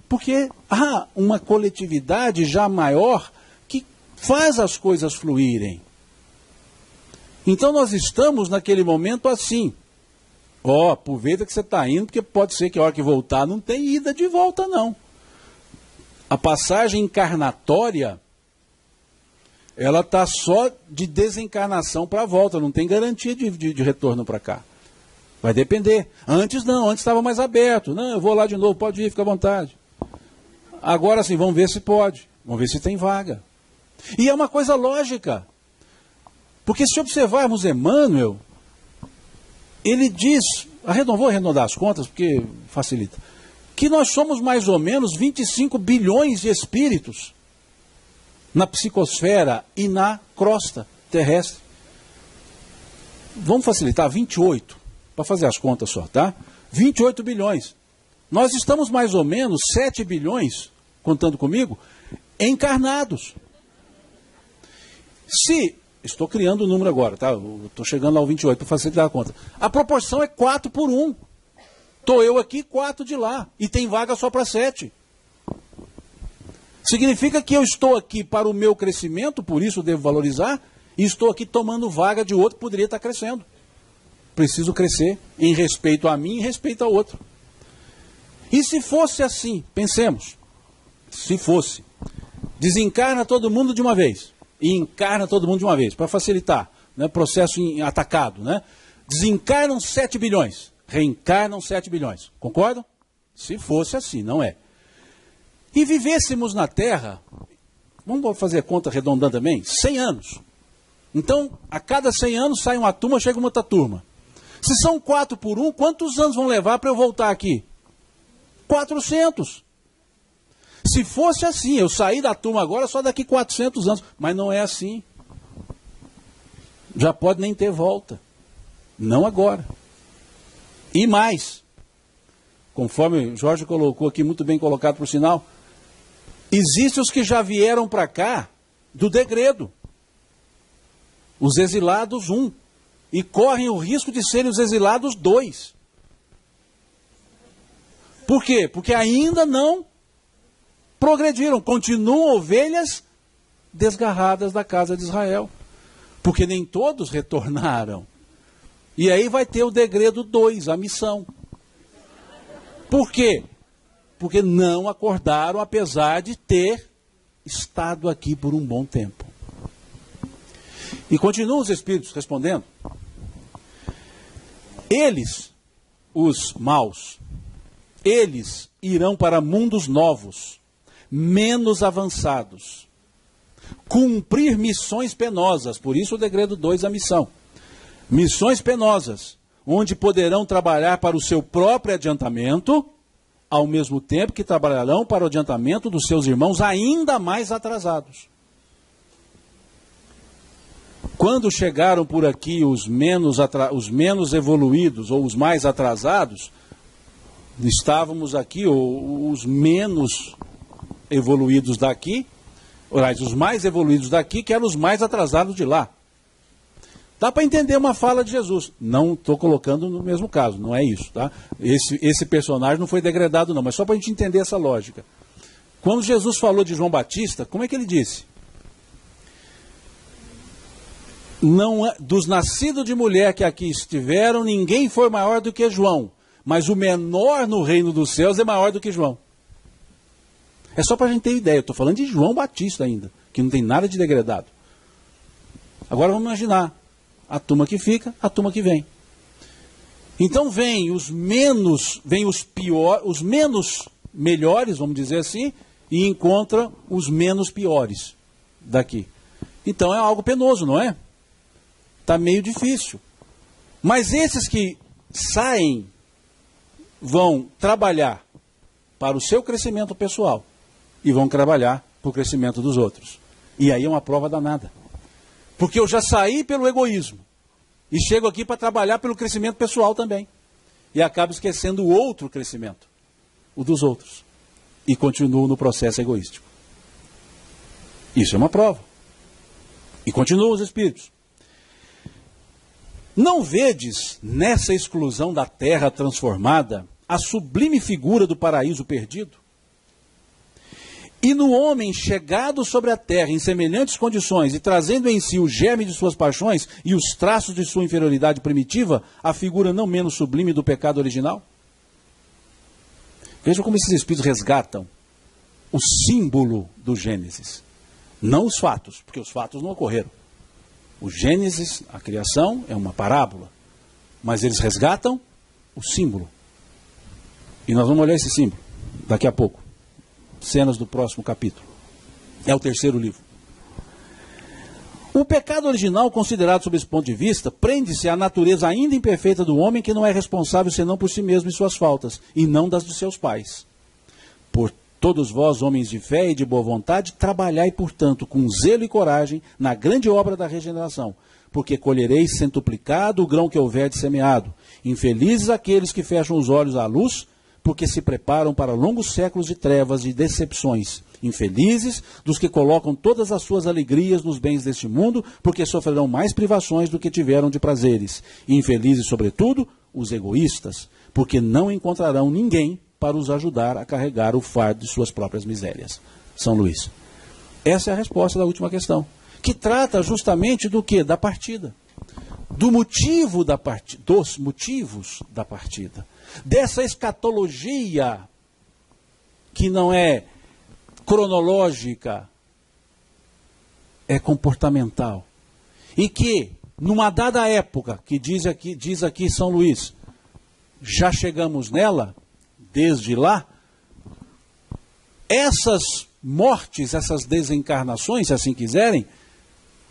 Porque há uma coletividade já maior que faz as coisas fluírem. Então nós estamos naquele momento assim. Aproveita que você está indo, porque pode ser que a hora que voltar não tem ida de volta, não. A passagem encarnatória, ela está só de desencarnação para a volta, não tem garantia de retorno para cá. Vai depender. Antes não, antes estava mais aberto. Não, eu vou lá de novo, pode ir, fica à vontade. Agora sim, vamos ver se pode, vamos ver se tem vaga. E é uma coisa lógica. Porque se observarmos Emmanuel, ele diz, vou arredondar as contas porque facilita, que nós somos mais ou menos 25 bilhões de espíritos na psicosfera e na crosta terrestre. Vamos facilitar, 28, para fazer as contas só, tá? 28 bilhões. Nós estamos mais ou menos 7 bilhões, contando comigo, encarnados. Se... Estou criando o número agora, tá? Estou chegando ao 28 para facilitar a conta. A proporção é 4 por 1. Estou eu aqui, 4 de lá. E tem vaga só para 7. Significa que eu estou aqui para o meu crescimento, por isso devo valorizar, e estou aqui tomando vaga de outro que poderia estar crescendo. Preciso crescer em respeito a mim e em respeito ao outro. E se fosse assim, pensemos, se fosse, desencarna todo mundo de uma vez. E encarna todo mundo de uma vez, para facilitar, né, processo atacado. Né? Desencarnam 7 bilhões, reencarnam 7 bilhões. Concordam? Se fosse assim, não é. E vivêssemos na Terra, vamos fazer a conta arredondando também, 100 anos. Então, a cada 100 anos sai uma turma, chega uma outra turma. Se são 4 por 1, quantos anos vão levar para eu voltar aqui? 400. Se fosse assim, eu saí da turma agora só daqui 400 anos. Mas não é assim. Já pode nem ter volta. Não agora. E mais, conforme o Jorge colocou aqui, muito bem colocado por sinal, existem os que já vieram para cá do degredo. Os exilados 1. E correm o risco de serem os exilados 2. Por quê? Porque ainda não progrediram, continuam ovelhas desgarradas da casa de Israel. Porque nem todos retornaram. E aí vai ter o degredo 2, a missão. Por quê? Porque não acordaram, apesar de ter estado aqui por um bom tempo. E continuam os espíritos respondendo. Eles, os maus, eles irão para mundos novos, menos avançados, cumprir missões penosas, por isso o degredo 2, a missão. Missões penosas, onde poderão trabalhar para o seu próprio adiantamento, ao mesmo tempo que trabalharão para o adiantamento dos seus irmãos ainda mais atrasados. Quando chegaram por aqui os menos evoluídos ou os mais atrasados, estávamos aqui, ou os menos evoluídos daqui, os mais evoluídos daqui, que eram os mais atrasados de lá. Dá para entender uma fala de Jesus. Não estou colocando no mesmo caso, não é isso, tá? Esse personagem não foi degradado não, mas só para a gente entender essa lógica. Quando Jesus falou de João Batista, como é que ele disse? Não, dos nascidos de mulher que aqui estiveram, ninguém foi maior do que João, mas o menor no reino dos céus é maior do que João. É só para a gente ter ideia, eu estou falando de João Batista ainda, que não tem nada de degradado. Agora vamos imaginar, a turma que fica, a turma que vem. Então vem os menos melhores, vamos dizer assim, e encontra os menos piores daqui. Então é algo penoso, não é? Está meio difícil. Mas esses que saem vão trabalhar para o seu crescimento pessoal e vão trabalhar para o crescimento dos outros. E aí é uma prova danada. Porque eu já saí pelo egoísmo. E chego aqui para trabalhar pelo crescimento pessoal também. E acabo esquecendo o outro crescimento, o dos outros. E continuo no processo egoístico. Isso é uma prova. E continuam os espíritos. Não vedes nessa exclusão da terra transformada a sublime figura do paraíso perdido? E no homem chegado sobre a terra em semelhantes condições e trazendo em si o germe de suas paixões e os traços de sua inferioridade primitiva, a figura não menos sublime do pecado original? Vejam como esses espíritos resgatam o símbolo do Gênesis. Não os fatos, porque os fatos não ocorreram. O Gênesis, a criação, é uma parábola. Mas eles resgatam o símbolo. E nós vamos olhar esse símbolo daqui a pouco. Cenas do próximo capítulo. É o terceiro livro. O pecado original, considerado sob esse ponto de vista, prende-se à natureza ainda imperfeita do homem, que não é responsável senão por si mesmo e suas faltas, e não das de seus pais. Por todos vós, homens de fé e de boa vontade, trabalhai, portanto, com zelo e coragem na grande obra da regeneração, porque colhereis centuplicado o grão que houverdes semeado. Infelizes aqueles que fecham os olhos à luz, porque se preparam para longos séculos de trevas e decepções. Infelizes dos que colocam todas as suas alegrias nos bens deste mundo, porque sofrerão mais privações do que tiveram de prazeres. E infelizes, sobretudo, os egoístas, porque não encontrarão ninguém para os ajudar a carregar o fardo de suas próprias misérias. São Luís. Essa é a resposta da última questão, que trata justamente do quê? Da partida. Do motivo da partida, dos motivos da partida. Dessa escatologia que não é cronológica, é comportamental. E que, numa dada época, que diz aqui São Luís, já chegamos nela, desde lá, essas mortes, essas desencarnações, se assim quiserem,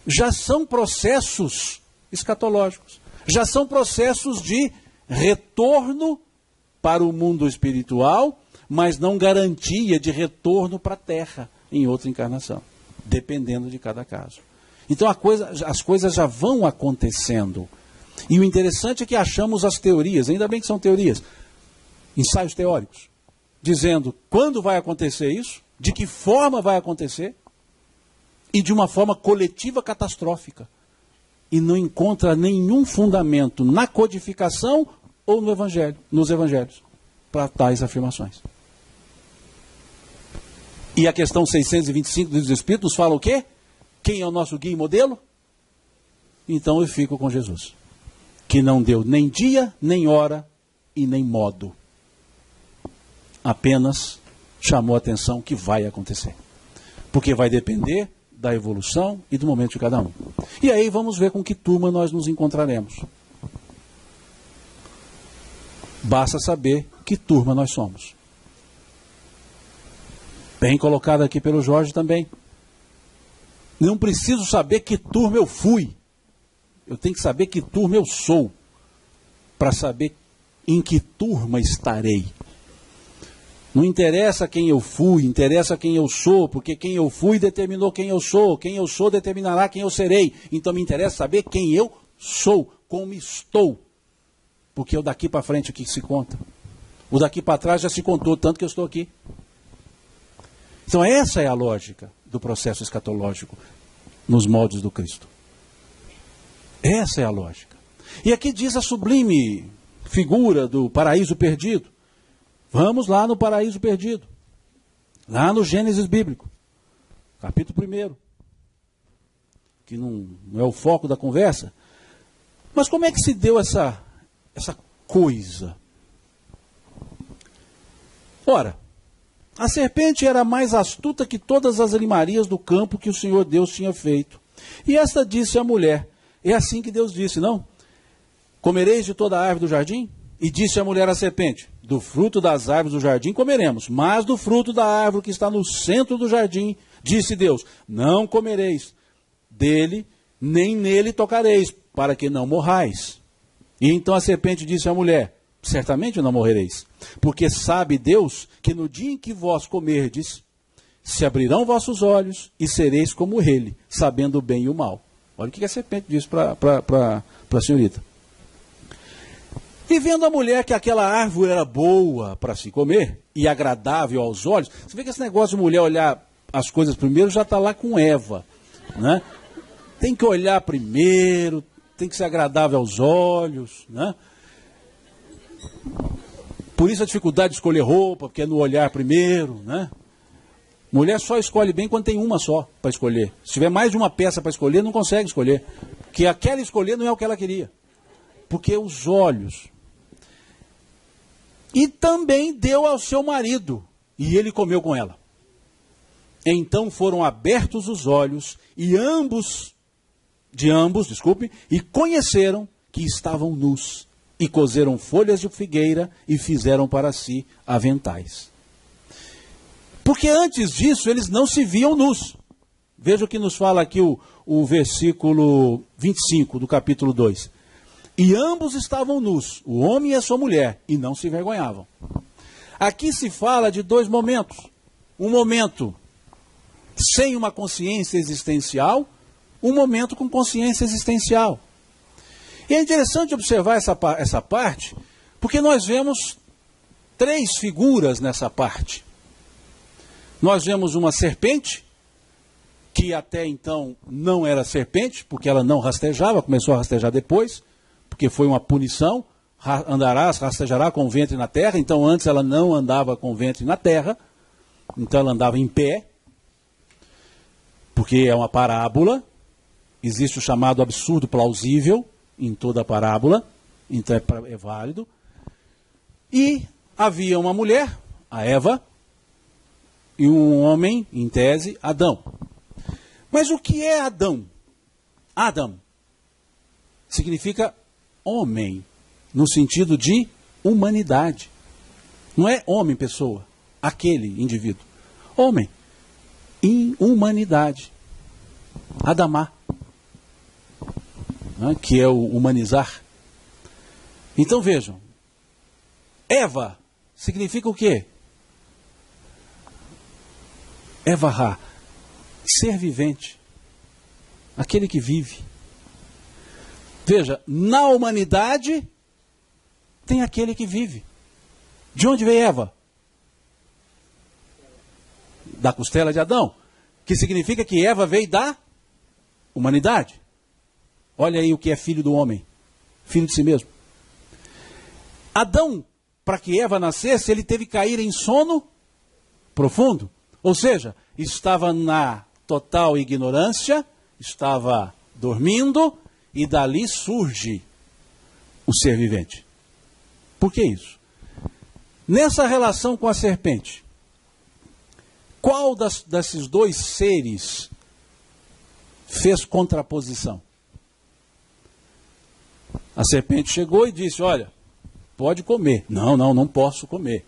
já são processos escatológicos, já são processos de retorno para o mundo espiritual, mas não garantia de retorno para a Terra em outra encarnação, dependendo de cada caso. Então as coisas já vão acontecendo. E o interessante é que achamos as teorias, ainda bem que são teorias, ensaios teóricos, dizendo quando vai acontecer isso, de que forma vai acontecer, e de uma forma coletiva catastrófica. E não encontra nenhum fundamento na codificação ou no evangelho, nos evangelhos, para tais afirmações. E a questão 625 dos Espíritos fala o quê? Quem é o nosso guia e modelo? Então eu fico com Jesus, que não deu nem dia, nem hora e nem modo. Apenas chamou a atenção que vai acontecer. Porque vai depender da evolução e do momento de cada um. E aí vamos ver com que turma nós nos encontraremos. Basta saber que turma nós somos. Bem colocado aqui pelo Jorge também. Não preciso saber que turma eu fui. Eu tenho que saber que turma eu sou, para saber em que turma estarei. Não interessa quem eu fui, interessa quem eu sou, porque quem eu fui determinou quem eu sou determinará quem eu serei. Então me interessa saber quem eu sou, como estou. Porque o daqui para frente o que se conta? O daqui para trás já se contou, tanto que eu estou aqui. Então essa é a lógica do processo escatológico nos moldes do Cristo. Essa é a lógica. E aqui diz a sublime figura do paraíso perdido. Vamos lá no paraíso perdido. Lá no Gênesis bíblico. Capítulo 1. Que não é o foco da conversa. Mas como é que se deu essa coisa? Ora, a serpente era mais astuta que todas as animarias do campo que o Senhor Deus tinha feito. E esta disse à mulher, é assim que Deus disse, não? Comereis de toda a árvore do jardim? E disse a mulher à serpente, do fruto das árvores do jardim comeremos, mas do fruto da árvore que está no centro do jardim, disse Deus, não comereis dele, nem nele tocareis, para que não morrais. E então a serpente disse à mulher, certamente não morrereis, porque sabe Deus que no dia em que vós comerdes, se abrirão vossos olhos e sereis como ele, sabendo o bem e o mal. Olha o que a serpente diz para para a senhorita. E vendo a mulher que aquela árvore era boa para se comer e agradável aos olhos, você vê que esse negócio de mulher olhar as coisas primeiro já está lá com Eva, né? Tem que olhar primeiro, tem que ser agradável aos olhos, né? Por isso a dificuldade de escolher roupa, porque é no olhar primeiro, né? Mulher só escolhe bem quando tem uma só para escolher. Se tiver mais de uma peça para escolher, não consegue escolher. Porque aquela escolher não é o que ela queria. Porque os olhos. E também deu ao seu marido, e ele comeu com ela. Então foram abertos os olhos, e ambos, e conheceram que estavam nus, e coseram folhas de figueira, e fizeram para si aventais. Porque antes disso eles não se viam nus. Veja o que nos fala aqui o versículo 25 do capítulo 2. E ambos estavam nus, o homem e a sua mulher, e não se envergonhavam. Aqui se fala de dois momentos. Um momento sem uma consciência existencial, um momento com consciência existencial. E é interessante observar essa parte, porque nós vemos três figuras nessa parte. Nós vemos uma serpente, que até então não era serpente, porque ela não rastejava, começou a rastejar depois, porque foi uma punição, rastejará com o ventre na terra, então antes ela não andava com o ventre na terra, então ela andava em pé, porque é uma parábola, existe o chamado absurdo plausível em toda a parábola, então é válido, e havia uma mulher, a Eva, e um homem, em tese, Adão. Mas o que é Adão? Adam significa homem, no sentido de humanidade. Não é homem, pessoa, aquele indivíduo. Homem, em humanidade. Adamá, né, que é o humanizar. Então vejam, Eva significa o quê? Evará, ser vivente, aquele que vive. Veja, na humanidade tem aquele que vive. De onde veio Eva? Da costela de Adão, que significa que Eva veio da humanidade. Olha aí o que é filho do homem, filho de si mesmo. Adão, para que Eva nascesse, ele teve que cair em sono profundo. Ou seja, estava na total ignorância, estava dormindo, e dali surge o ser vivente. Por que isso? Nessa relação com a serpente, qual desses dois seres fez contraposição? A serpente chegou e disse, olha, pode comer. Não posso comer.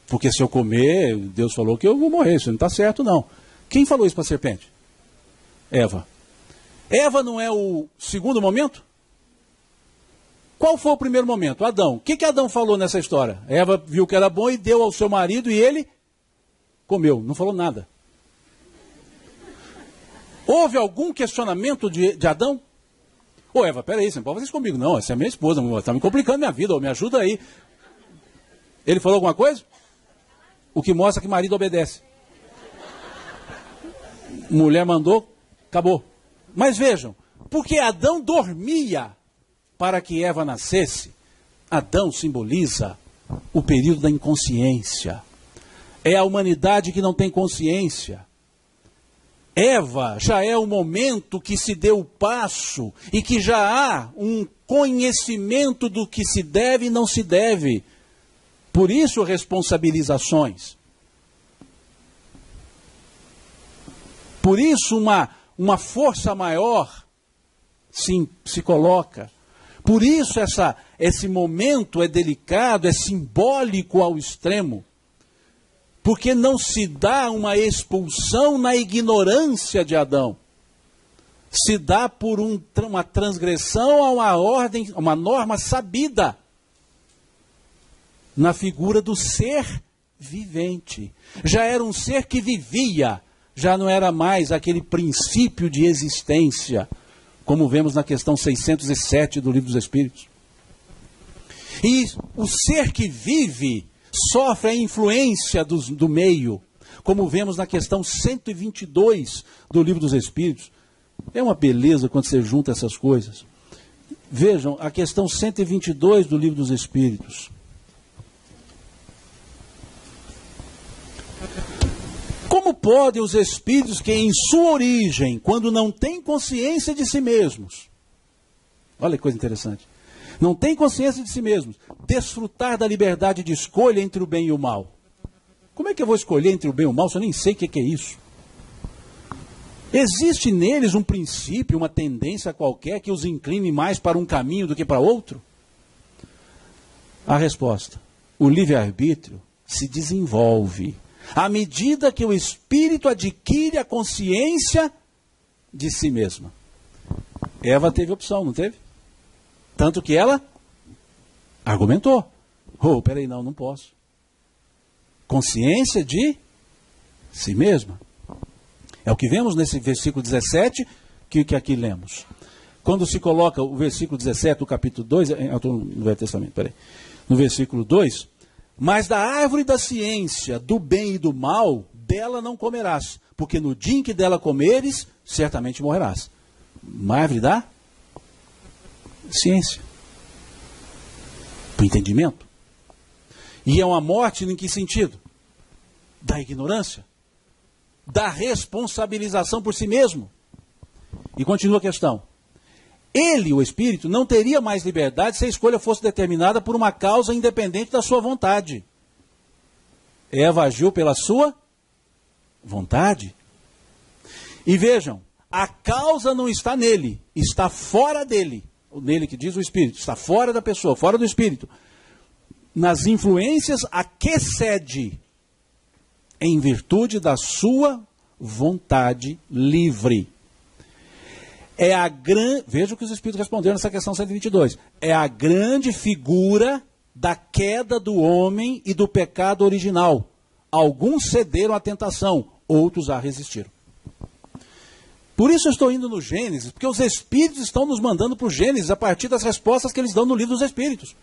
Porque se eu comer, Deus falou que eu vou morrer, isso não está certo não. Quem falou isso para a serpente? Eva. Eva não é o segundo momento? Qual foi o primeiro momento? Adão. O que Adão falou nessa história? Eva viu que era bom e deu ao seu marido e ele comeu. Não falou nada. Houve algum questionamento de Adão? Ô Eva, peraí, você não pode fazer isso comigo. Não, essa é minha esposa, está me complicando minha vida, me ajuda aí. Ele falou alguma coisa? O que mostra que marido obedece. Mulher mandou, acabou. Mas vejam, porque Adão dormia para que Eva nascesse, Adão simboliza o período da inconsciência. É a humanidade que não tem consciência. Eva já é o momento que se deu o passo e que já há um conhecimento do que se deve e não se deve. Por isso, responsabilizações. Por isso, uma força maior se coloca. Por isso, esse momento é delicado, é simbólico ao extremo. Porque não se dá uma expulsão na ignorância de Adão. Se dá por uma transgressão a uma ordem, uma norma sabida. Na figura do ser vivente. Já era um ser que vivia, já não era mais aquele princípio de existência, como vemos na questão 607 do Livro dos Espíritos. E o ser que vive sofre a influência do meio, como vemos na questão 122 do Livro dos Espíritos. É uma beleza quando você junta essas coisas. Vejam, a questão 122 do Livro dos Espíritos. Como podem os espíritos que em sua origem, quando não têm consciência de si mesmos, olha que coisa interessante, não têm consciência de si mesmos, desfrutar da liberdade de escolha entre o bem e o mal? Como é que eu vou escolher entre o bem e o mal se eu nem sei o que é isso? Existe neles um princípio, uma tendência qualquer que os incline mais para um caminho do que para outro? A resposta: o livre-arbítrio se desenvolve à medida que o espírito adquire a consciência de si mesma. Eva teve opção, não teve? Tanto que ela argumentou. Peraí, não posso. Consciência de si mesma. É o que vemos nesse versículo 17 que aqui lemos. Quando se coloca o versículo 17 do capítulo 2, eu estou no Velho Testamento, peraí. No versículo 2, mas da árvore da ciência, do bem e do mal, dela não comerás, porque no dia em que dela comeres, certamente morrerás. Uma árvore da ciência. Do entendimento. E é uma morte em que sentido? Da ignorância. Da responsabilização por si mesmo. E continua a questão. Ele, o espírito, não teria mais liberdade se a escolha fosse determinada por uma causa independente da sua vontade. Eva agiu pela sua vontade. E vejam, a causa não está nele, está fora dele. Nele que diz o espírito, está fora da pessoa, fora do espírito. Nas influências a que cede, em virtude da sua vontade livre. Veja o que os espíritos responderam nessa questão 122. É a grande figura da queda do homem e do pecado original. Alguns cederam à tentação, outros a resistiram. Por isso eu estou indo no Gênesis, porque os espíritos estão nos mandando para o Gênesis a partir das respostas que eles dão no Livro dos Espíritos.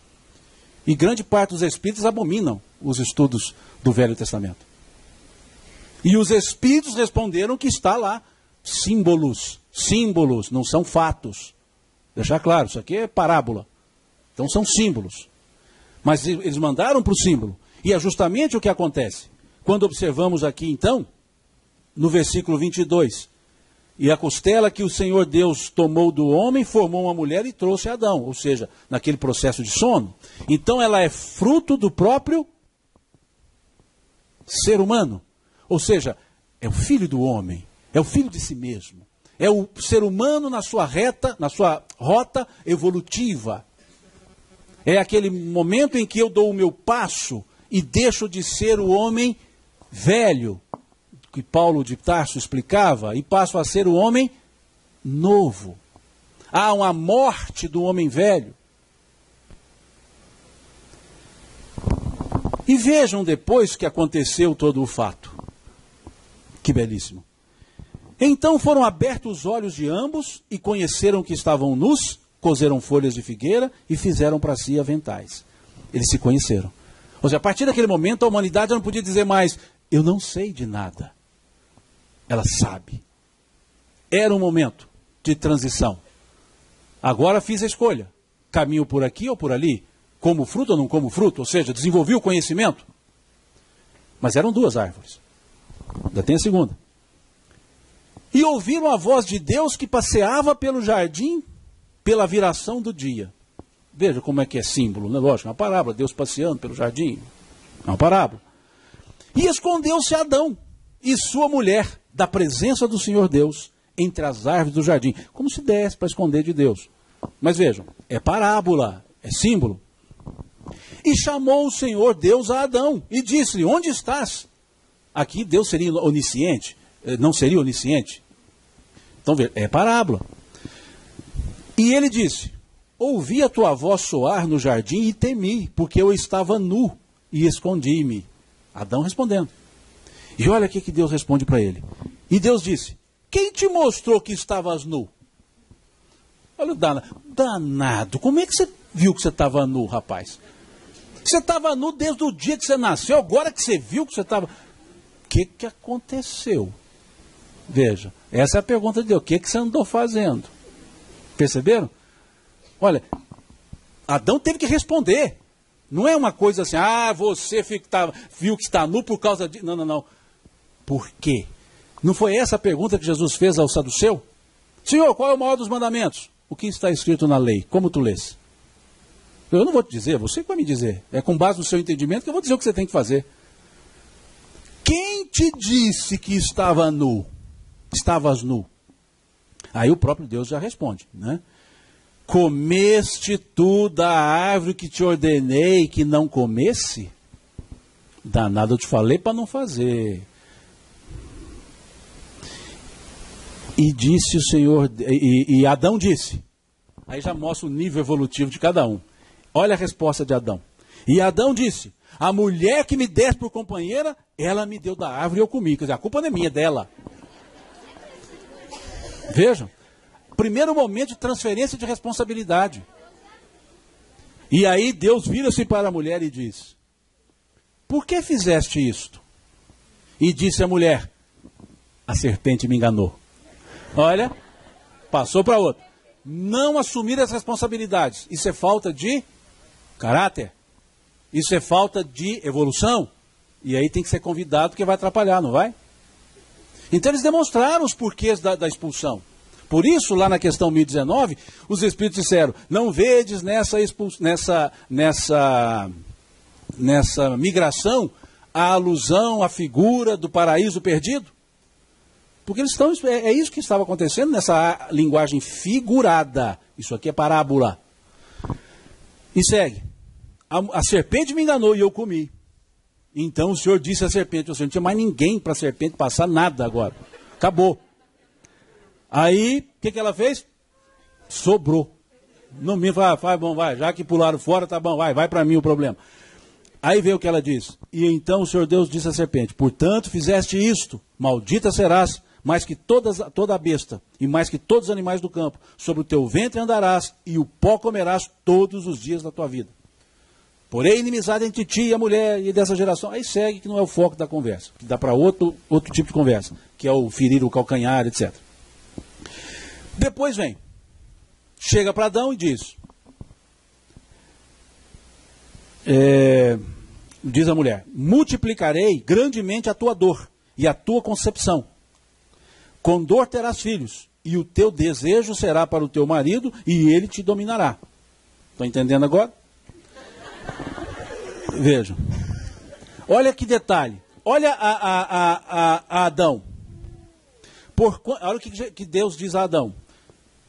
E grande parte dos espíritos abominam os estudos do Velho Testamento. E os espíritos responderam que está lá símbolos, não são fatos. Deixar claro, isso aqui é parábola. Então são símbolos. Mas eles mandaram para o símbolo. E é justamente o que acontece. Quando observamos aqui, então, no versículo 22, e a costela que o Senhor Deus tomou do homem, formou uma mulher e trouxe Adão. Ou seja, naquele processo de sono. Então ela é fruto do próprio ser humano. Ou seja, é o filho do homem. É o filho de si mesmo. É o ser humano na sua rota evolutiva. É aquele momento em que eu dou o meu passo e deixo de ser o homem velho, que Paulo de Tarso explicava, e passo a ser o homem novo. Há uma morte do homem velho. E vejam depois que aconteceu todo o fato. Que belíssimo. Então foram abertos os olhos de ambos e conheceram que estavam nus, cozeram folhas de figueira e fizeram para si aventais. Eles se conheceram. Ou seja, a partir daquele momento a humanidade não podia dizer mais, eu não sei de nada. Ela sabe. Era um momento de transição. Agora fiz a escolha. Caminho por aqui ou por ali? Como fruto ou não como fruto? Ou seja, desenvolvi o conhecimento. Mas eram duas árvores. Ainda tem a segunda. E ouviram a voz de Deus que passeava pelo jardim pela viração do dia. Veja como é que é símbolo, né? Lógico, é uma parábola. Deus passeando pelo jardim. É uma parábola. E escondeu-se Adão e sua mulher da presença do Senhor Deus entre as árvores do jardim. Como se desse para esconder de Deus. Mas vejam, é parábola, é símbolo. E chamou o Senhor Deus a Adão e disse-lhe, onde estás? Aqui Deus seria onisciente? Não seria onisciente? Então, é parábola. E ele disse, ouvi a tua voz soar no jardim e temi, porque eu estava nu e escondi-me. Adão respondendo. E olha o que Deus responde para ele. E Deus disse, quem te mostrou que estavas nu? Olha o danado. Danado, como é que você viu que você estava nu, rapaz? Você estava nu desde o dia que você nasceu, agora que você viu que você estava... O que aconteceu? Veja, essa é a pergunta de Deus. O que você andou fazendo? Perceberam? Olha, Adão teve que responder. Não é uma coisa assim, você viu que está nu por causa de... Não. Por quê? Não foi essa a pergunta que Jesus fez ao saduceu? Senhor, qual é o maior dos mandamentos? O que está escrito na lei? Como tu lês? Eu não vou te dizer, você que vai me dizer. É com base no seu entendimento que eu vou dizer o que você tem que fazer. Quem te disse que estava nu? Estavas nu. Aí o próprio Deus já responde, né? Comeste tu da árvore que te ordenei que não comesse? Danado, eu te falei para não fazer. E disse o Senhor, e Adão disse. Aí já mostra o nível evolutivo de cada um. Olha a resposta de Adão. E Adão disse, a mulher que me deste por companheira, ela me deu da árvore e eu comi. Quer dizer, a culpa não é minha, é dela. Vejam. Primeiro momento de transferência de responsabilidade. E aí Deus vira-se para a mulher e diz, por que fizeste isto? E disse a mulher, a serpente me enganou. Olha, passou para outro. Não assumir as responsabilidades. Isso é falta de caráter. Isso é falta de evolução. E aí tem que ser convidado porque vai atrapalhar, não vai? Então eles demonstraram os porquês da expulsão. Por isso, lá na questão 1019, os Espíritos disseram, não vedes nessa migração a alusão à figura do paraíso perdido? Porque eles estão, é isso que estava acontecendo nessa linguagem figurada. Isso aqui é parábola. E segue. A serpente me enganou e eu comi. Então o Senhor disse à serpente, não tinha mais ninguém para a serpente passar nada agora. Acabou. Aí, o que ela fez? Sobrou. Não me vai, bom, vai, já que pularam fora, tá bom, vai para mim o problema. Aí veio o que ela diz. E então o Senhor Deus disse à serpente, portanto fizeste isto, maldita serás, mais que toda a besta, e mais que todos os animais do campo. Sobre o teu ventre andarás, e o pó comerás todos os dias da tua vida. Porém, inimizade entre ti e a mulher, e dessa geração. Aí segue, que não é o foco da conversa. Que dá para outro tipo de conversa, que é o ferir o calcanhar, etc. Depois vem, chega para Adão e diz, diz a mulher, multiplicarei grandemente a tua dor e a tua concepção. Com dor terás filhos, e o teu desejo será para o teu marido, e ele te dominará. Estão entendendo agora? Vejam. Olha que detalhe. Olha a Adão. Olha o que Deus diz a Adão.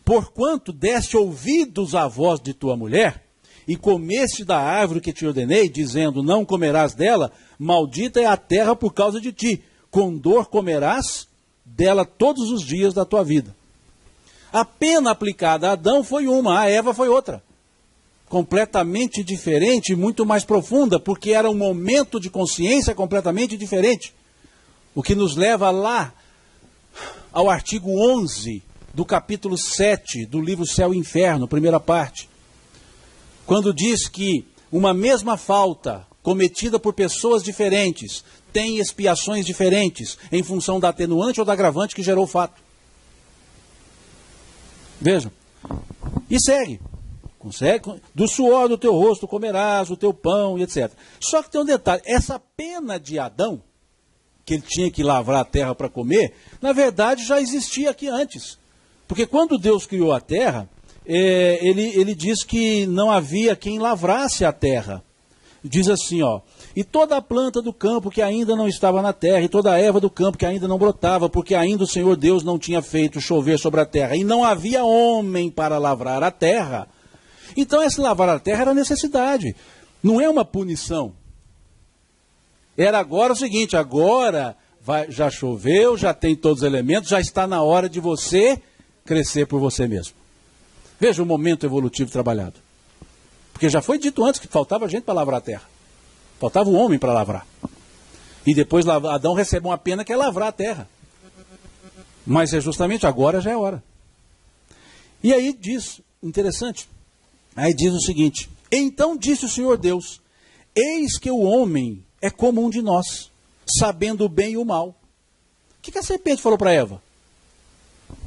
Porquanto deste ouvidos à voz de tua mulher, e comeste da árvore que te ordenei, dizendo, não comerás dela, maldita é a terra por causa de ti. Com dor comerás dela todos os dias da tua vida. A pena aplicada a Adão foi uma, a Eva foi outra. Completamente diferente e muito mais profunda, porque era um momento de consciência completamente diferente. O que nos leva lá ao artigo 11 do capítulo 7 do livro Céu e Inferno, primeira parte. Quando diz que uma mesma falta cometida por pessoas diferentes tem expiações diferentes em função da atenuante ou da agravante que gerou o fato. Vejam. E segue. Do suor do teu rosto comerás o teu pão e etc. Só que tem um detalhe. Essa pena de Adão, que ele tinha que lavrar a terra para comer, na verdade já existia aqui antes. Porque quando Deus criou a terra, ele diz que não havia quem lavrasse a terra. Diz assim, ó, e toda a planta do campo que ainda não estava na terra, e toda a erva do campo que ainda não brotava, porque ainda o Senhor Deus não tinha feito chover sobre a terra, e não havia homem para lavrar a terra. Então esse lavrar a terra era necessidade, não é uma punição. Era agora o seguinte, agora já choveu, já tem todos os elementos, já está na hora de você crescer por você mesmo. Veja o momento evolutivo trabalhado. Porque já foi dito antes que faltava gente para lavrar a terra. Faltava um homem para lavrar. E depois Adão recebe uma pena que é lavrar a terra. Mas é justamente agora já é hora. E aí diz, interessante, aí diz o seguinte: então disse o Senhor Deus, eis que o homem é como um de nós, sabendo o bem e o mal. O que a serpente falou para Eva?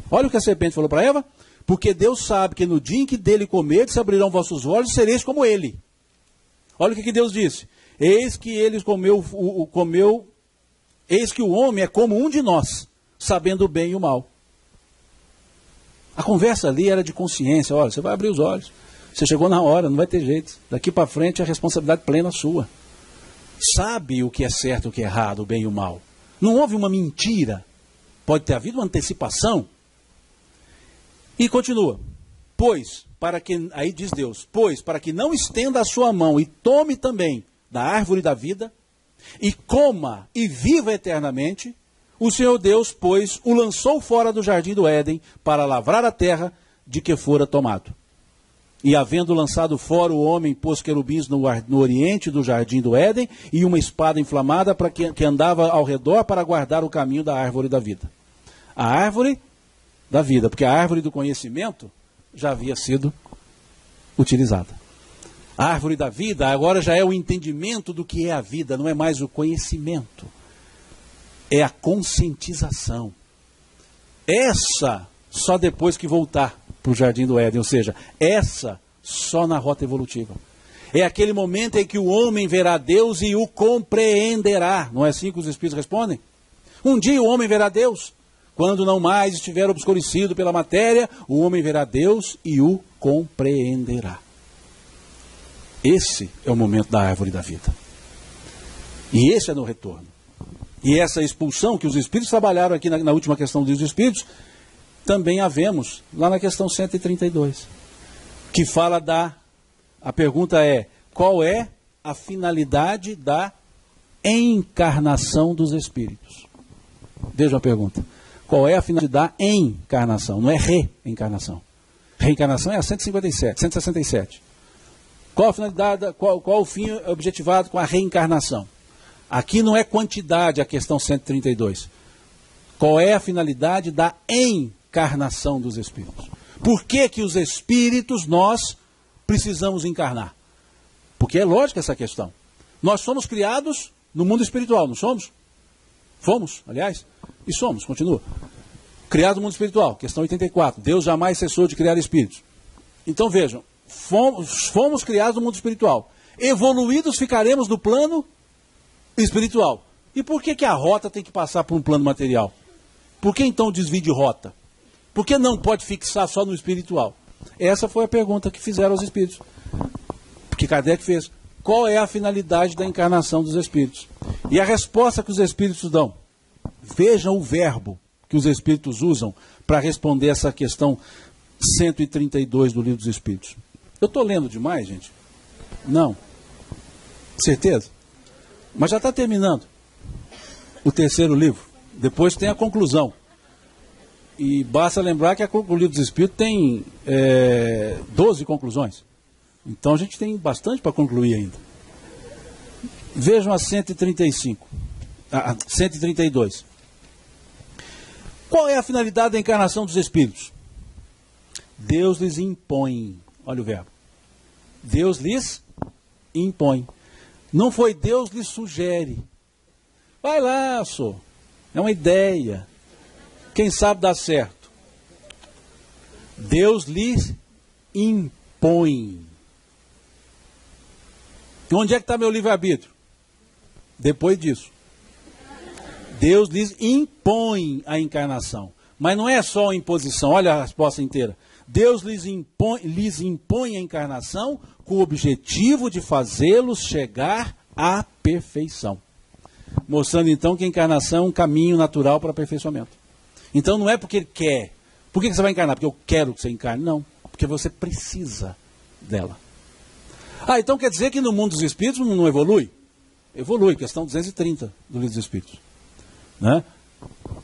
Olha o que a serpente falou para Eva: porque Deus sabe que no dia em que dele comerdes, se abrirão vossos olhos e sereis como ele. Olha o que Deus disse: eis que ele eis que o homem é como um de nós, sabendo o bem e o mal. A conversa ali era de consciência. Olha, você vai abrir os olhos, você chegou na hora, não vai ter jeito, daqui para frente é a responsabilidade plena sua. Sabe o que é certo e o que é errado, o bem e o mal. Não houve uma mentira, pode ter havido uma antecipação. E continua: pois, para que, aí diz Deus, pois, para que não estenda a sua mão e tome também da árvore da vida, e coma e viva eternamente, o Senhor Deus, pois, o lançou fora do jardim do Éden, para lavrar a terra de que fora tomado. E havendo lançado fora o homem, pôs querubins no oriente do jardim do Éden, e uma espada inflamada que andava ao redor para guardar o caminho da árvore da vida. A árvore da vida, porque a árvore do conhecimento já havia sido utilizada. A árvore da vida agora já é o entendimento do que é a vida, não é mais o conhecimento. É a conscientização. Essa só depois que voltar para o jardim do Éden, ou seja, essa só na rota evolutiva. É aquele momento em que o homem verá Deus e o compreenderá. Não é assim que os Espíritos respondem? Um dia o homem verá Deus. Quando não mais estiver obscurecido pela matéria, o homem verá Deus e o compreenderá. Esse é o momento da árvore da vida. E esse é no retorno. E essa expulsão que os Espíritos trabalharam aqui na última questão dos Espíritos, também a vemos lá na questão 132. Que fala a pergunta é: qual é a finalidade da encarnação dos Espíritos? Veja a pergunta. Qual é a finalidade da encarnação? Não é reencarnação. Reencarnação é a 167. Qual a finalidade, qual o fim objetivado com a reencarnação? Aqui não é quantidade a questão 132. Qual é a finalidade da encarnação dos Espíritos? Por que que os Espíritos nós precisamos encarnar? Porque é lógica essa questão. Nós somos criados no mundo espiritual, não somos? Fomos, aliás, e somos, continua. Criados no mundo espiritual, questão 84. Deus jamais cessou de criar espíritos. Então vejam, fomos criados no mundo espiritual. Evoluídos ficaremos no plano espiritual. E por que que a rota tem que passar por um plano material? Por que então o desvio de rota? Por que não pode fixar só no espiritual? Essa foi a pergunta que fizeram aos espíritos. Porque Kardec fez: qual é a finalidade da encarnação dos espíritos? E a resposta que os espíritos dão. Vejam o verbo que os espíritos usam para responder essa questão 132 do Livro dos Espíritos. Eu estou lendo demais, gente? Não. Certeza? Mas já está terminando o terceiro livro. Depois tem a conclusão. E basta lembrar que o Livro dos Espíritos tem 12 conclusões. Então a gente tem bastante para concluir ainda. Vejam a 135. A 132. Qual é a finalidade da encarnação dos Espíritos? Deus lhes impõe. Olha o verbo. Deus lhes impõe. Não foi Deus lhes sugere. Vai lá, só. É uma ideia. Quem sabe dá certo. Deus lhes impõe. Onde é que está meu livre-arbítrio? Depois disso. Deus lhes impõe a encarnação. Mas não é só a imposição. Olha a resposta inteira. Deus lhes impõe a encarnação com o objetivo de fazê-los chegar à perfeição. Mostrando então que a encarnação é um caminho natural para o aperfeiçoamento. Então não é porque ele quer. Por que você vai encarnar? Porque eu quero que você encarne? Não. Porque você precisa dela. Ah, então quer dizer que no mundo dos espíritos não evolui? Evolui, questão 230 do Livro dos Espíritos. Né?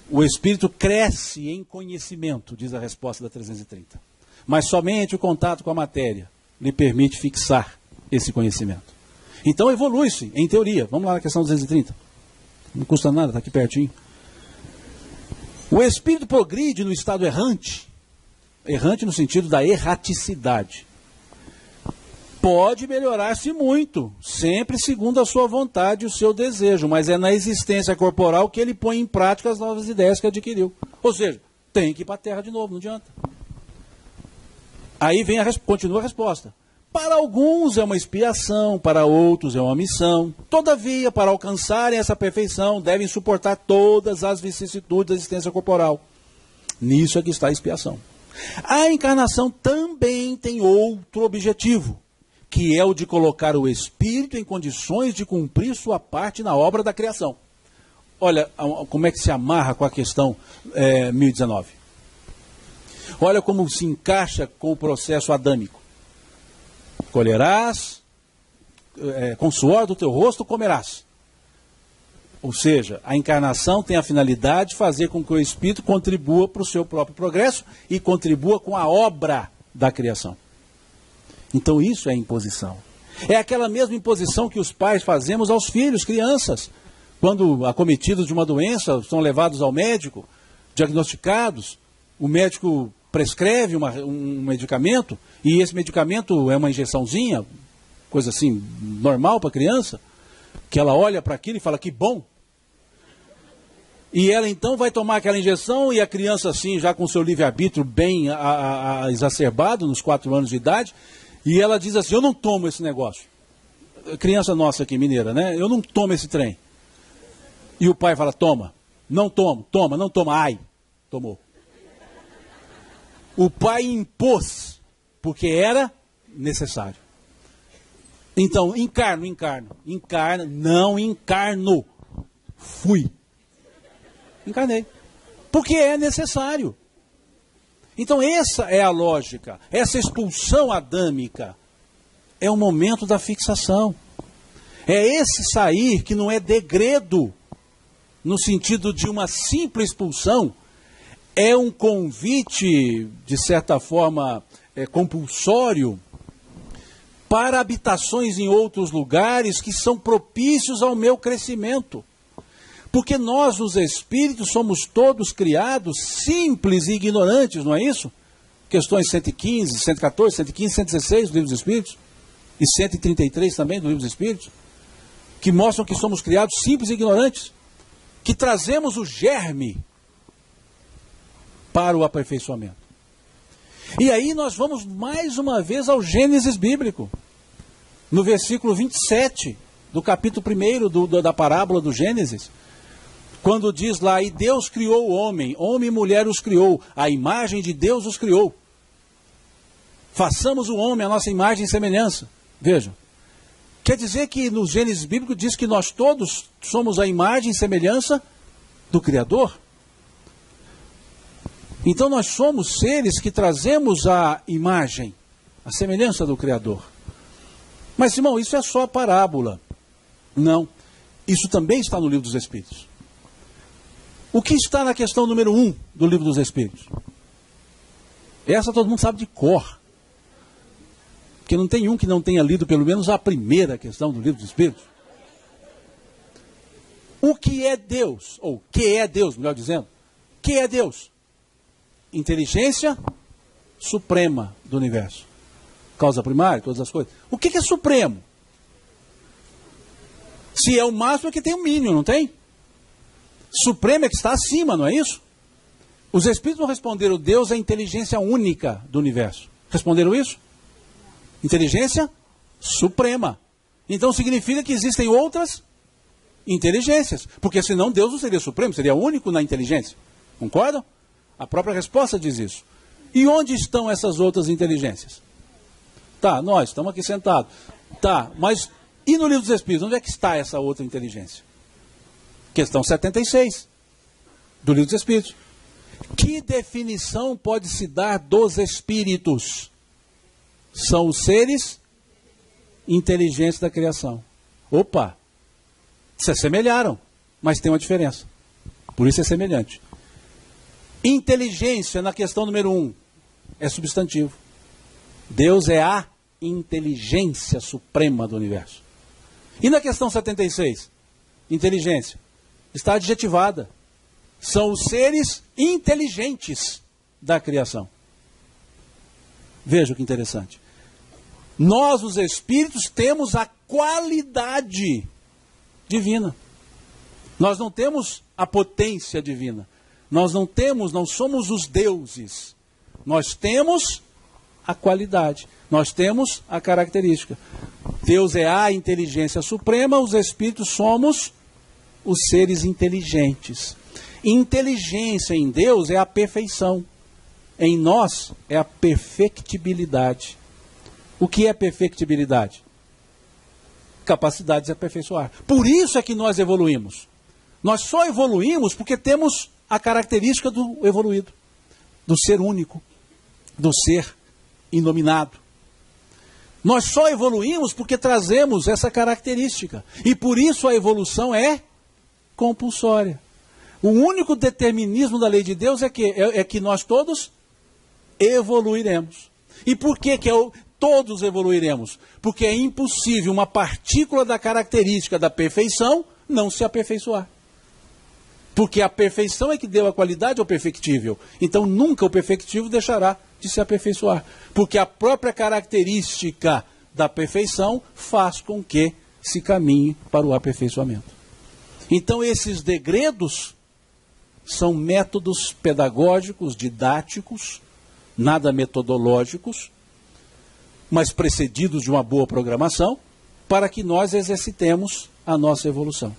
O espírito cresce em conhecimento, diz a resposta da 330. Mas somente o contato com a matéria lhe permite fixar esse conhecimento. Então evolui-se, em teoria. Vamos lá na questão 230. Não custa nada, está aqui pertinho. O espírito progride no estado errante Errante no sentido da erraticidade. Pode melhorar-se muito, sempre segundo a sua vontade e o seu desejo, mas é na existência corporal que ele põe em prática as novas ideias que adquiriu. Ou seja, tem que ir para a terra de novo, não adianta. Aí vem continua a resposta. Para alguns é uma expiação, para outros é uma missão. Todavia, para alcançarem essa perfeição, devem suportar todas as vicissitudes da existência corporal. Nisso é que está a expiação. A encarnação também tem outro objetivo, que é o de colocar o espírito em condições de cumprir sua parte na obra da criação. Olha como é que se amarra com a questão 1019. Olha como se encaixa com o processo adâmico. Colherás, com suor do teu rosto comerás. Ou seja, a encarnação tem a finalidade de fazer com que o espírito contribua para o seu próprio progresso e contribua com a obra da criação. Então isso é imposição. É aquela mesma imposição que os pais fazemos aos filhos, crianças. Quando acometidos de uma doença, são levados ao médico, diagnosticados, o médico prescreve um medicamento, e esse medicamento é uma injeçãozinha, coisa assim, normal para a criança, que ela olha para aquilo e fala, que bom. E ela então vai tomar aquela injeção, e a criança assim, já com seu livre-arbítrio bem exacerbado, nos 4 anos de idade, e ela diz assim, eu não tomo esse negócio. Criança nossa aqui, mineira, né? Eu não tomo esse trem. E o pai fala, toma. Não tomo, toma, não toma. Ai, tomou. O pai impôs, porque era necessário. Então, encarno, não encarno. Fui. Encarnei. Porque é necessário. Então essa é a lógica. Essa expulsão adâmica é o momento da fixação. É esse sair que não é degredo, no sentido de uma simples expulsão, é um convite, de certa forma, compulsório, para habitações em outros lugares que são propícios ao meu crescimento. Porque nós, os espíritos, somos todos criados simples e ignorantes, não é isso? Questões 115, 114, 115, 116 do Livro dos Espíritos, e 133 também do Livro dos Espíritos, que mostram que somos criados simples e ignorantes, que trazemos o germe para o aperfeiçoamento. E aí nós vamos mais uma vez ao Gênesis bíblico, no versículo 27 do capítulo 1 da parábola do Gênesis, quando diz lá, e Deus criou o homem, homem e mulher os criou, a imagem de Deus os criou. Façamos o homem a nossa imagem e semelhança. Vejam, quer dizer que no Gênesis bíblico diz que nós todos somos a imagem e semelhança do Criador. Então nós somos seres que trazemos a imagem, a semelhança do Criador. Mas, irmão, isso é só a parábola. Não, isso também está no Livro dos Espíritos. O que está na questão número 1 do Livro dos Espíritos? Essa todo mundo sabe de cor. Porque não tem um que não tenha lido pelo menos a primeira questão do Livro dos Espíritos. O que é Deus? Ou que é Deus, melhor dizendo. Que é Deus? Inteligência suprema do universo. Causa primária, todas as coisas. O que é supremo? Se é o máximo, é que tem o mínimo, não tem? Supremo é que está acima, não é isso? Os Espíritos não responderam, Deus é a inteligência única do universo. Responderam isso? Inteligência suprema. Então significa que existem outras inteligências. Porque senão Deus não seria supremo, seria único na inteligência. Concordam? A própria resposta diz isso. E onde estão essas outras inteligências? Tá, nós estamos aqui sentados. Tá, mas e no Livro dos Espíritos? Onde é que está essa outra inteligência? Questão 76 do Livro dos Espíritos. Que definição pode se dar dos espíritos? São os seres inteligentes da criação. Opa! Se assemelharam, mas tem uma diferença. Por isso é semelhante. Inteligência, na questão número 1, é substantivo. Deus é a inteligência suprema do universo. E na questão 76, inteligência, está adjetivada. São os seres inteligentes da criação. Veja que interessante. Nós, os espíritos, temos a qualidade divina. Nós não temos a potência divina. Nós não somos os deuses. Nós temos a qualidade. Nós temos a característica. Deus é a inteligência suprema, os espíritos somos os seres inteligentes. Inteligência em Deus é a perfeição. Em nós é a perfectibilidade. O que é perfectibilidade? Capacidade de se aperfeiçoar. Por isso é que nós evoluímos. Nós só evoluímos porque temos a característica do evoluído, do ser único, do ser inominado. Nós só evoluímos porque trazemos essa característica. E por isso a evolução é compulsória. O único determinismo da lei de Deus é que nós todos evoluiremos. E por que todos evoluiremos? Porque é impossível uma partícula da característica da perfeição não se aperfeiçoar. Porque a perfeição é que deu a qualidade ao perfectível. Então nunca o perfectível deixará de se aperfeiçoar. Porque a própria característica da perfeição faz com que se caminhe para o aperfeiçoamento. Então esses degredos são métodos pedagógicos, didáticos, nada metodológicos, mas precedidos de uma boa programação, para que nós exercitemos a nossa evolução.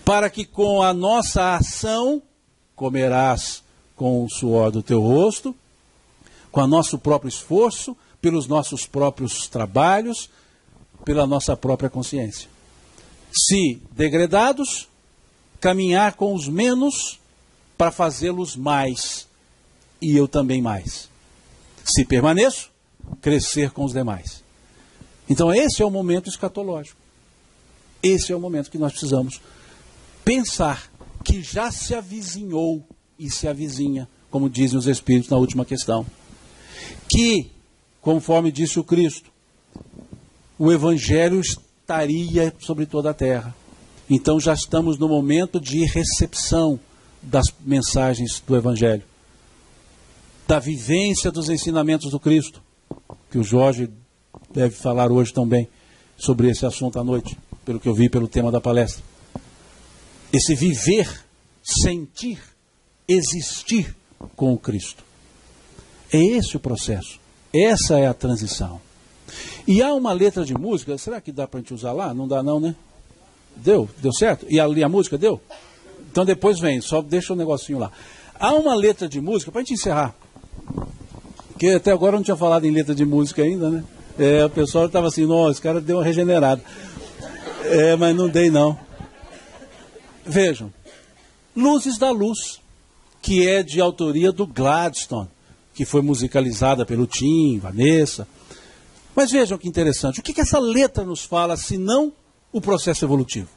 Para que com a nossa ação, comerás com o suor do teu rosto, com o nosso próprio esforço, pelos nossos próprios trabalhos, pela nossa própria consciência. Se degredados, caminhar com os menos para fazê-los mais, e eu também mais. Se permaneço, crescer com os demais. Então esse é o momento escatológico. Esse é o momento que nós precisamos pensar que já se avizinhou e se avizinha, como dizem os Espíritos na última questão. Que, conforme disse o Cristo, o Evangelho estaria sobre toda a terra. Então já estamos no momento de recepção das mensagens do Evangelho, da vivência dos ensinamentos do Cristo, que o Jorge deve falar hoje também sobre esse assunto à noite, pelo que eu vi pelo tema da palestra. Esse viver, sentir, existir com o Cristo. É esse o processo. Essa é a transição. E há uma letra de música, será que dá para a gente usar lá? Não dá não, né? Deu certo? E a música deu? Então depois vem, só deixa o negocinho lá. Há uma letra de música, para a gente encerrar, que até agora eu não tinha falado em letra de música ainda, né? O pessoal estava assim, nossa, esse cara deu uma regenerada. Mas não dei não. Vejam, Luzes da Luz, que é de autoria do Gladstone, que foi musicalizada pelo Tim, Vanessa. Mas vejam que interessante, o que essa letra nos fala, senão o processo evolutivo?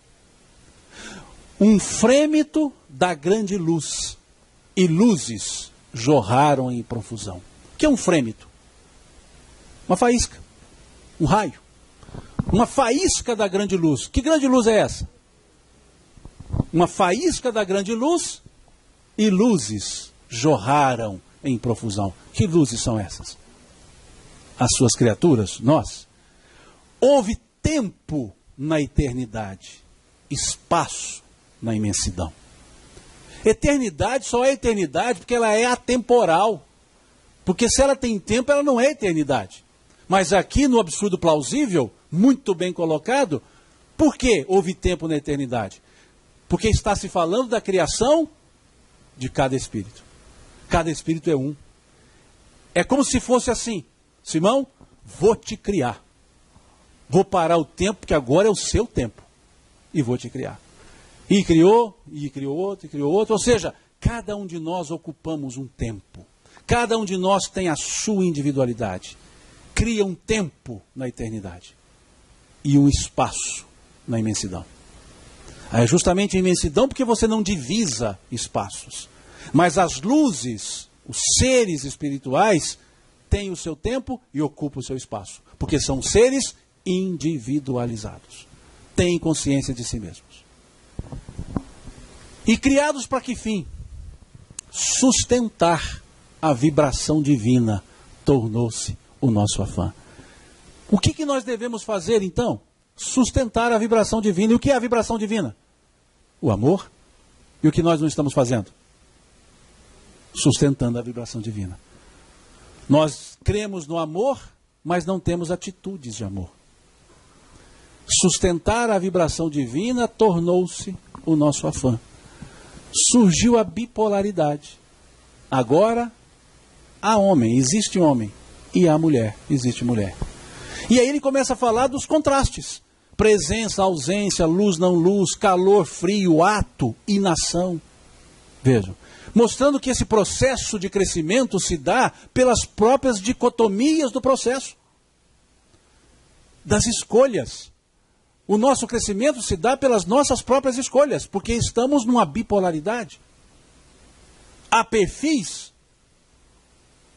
Um frêmito da grande luz, e luzes jorraram em profusão. O que é um frêmito? Uma faísca, um raio. Uma faísca da grande luz. Que grande luz é essa? Uma faísca da grande luz e luzes jorraram em profusão. Que luzes são essas? As suas criaturas, nós. Houve tempo na eternidade, espaço na imensidão. Eternidade só é eternidade porque ela é atemporal. Porque se ela tem tempo, ela não é eternidade. Mas aqui no absurdo plausível, muito bem colocado, por que houve tempo na eternidade? Porque está se falando da criação de cada espírito. Cada espírito é um. É como se fosse assim, Simão, vou te criar. Vou parar o tempo, porque agora é o seu tempo. E vou te criar. E criou outro, e criou outro. Ou seja, cada um de nós ocupamos um tempo. Cada um de nós tem a sua individualidade. Cria um tempo na eternidade. E um espaço na imensidão. É justamente a imensidão porque você não divisa espaços. Mas as luzes, os seres espirituais, têm o seu tempo e ocupam o seu espaço. Porque são seres individualizados. Têm consciência de si mesmos. E criados para que fim? Sustentar a vibração divina tornou-se o nosso afã. O que nós devemos fazer, então? Sustentar a vibração divina. E o que é a vibração divina? O amor. E o que nós não estamos fazendo? Sustentando a vibração divina. Nós cremos no amor, mas não temos atitudes de amor. Sustentar a vibração divina tornou-se o nosso afã. Surgiu a bipolaridade. Agora, há homem, existe homem, e há mulher, existe mulher. E aí ele começa a falar dos contrastes. Presença, ausência, luz, não luz, calor, frio, ato, inação. Vejam, mostrando que esse processo de crescimento se dá pelas próprias dicotomias do processo. Das escolhas. O nosso crescimento se dá pelas nossas próprias escolhas, porque estamos numa bipolaridade. Há perfis,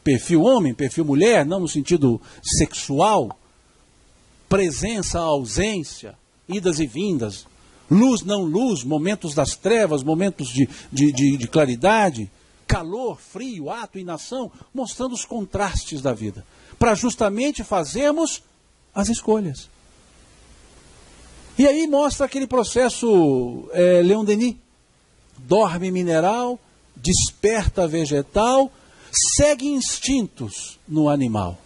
perfil homem, perfil mulher, não no sentido sexual, presença, ausência, idas e vindas, luz, não luz, momentos das trevas, momentos de claridade, calor, frio, ato, inação, mostrando os contrastes da vida, para justamente fazermos as escolhas. E aí mostra aquele processo Leon Denis, dorme mineral, desperta vegetal, segue instintos no animal.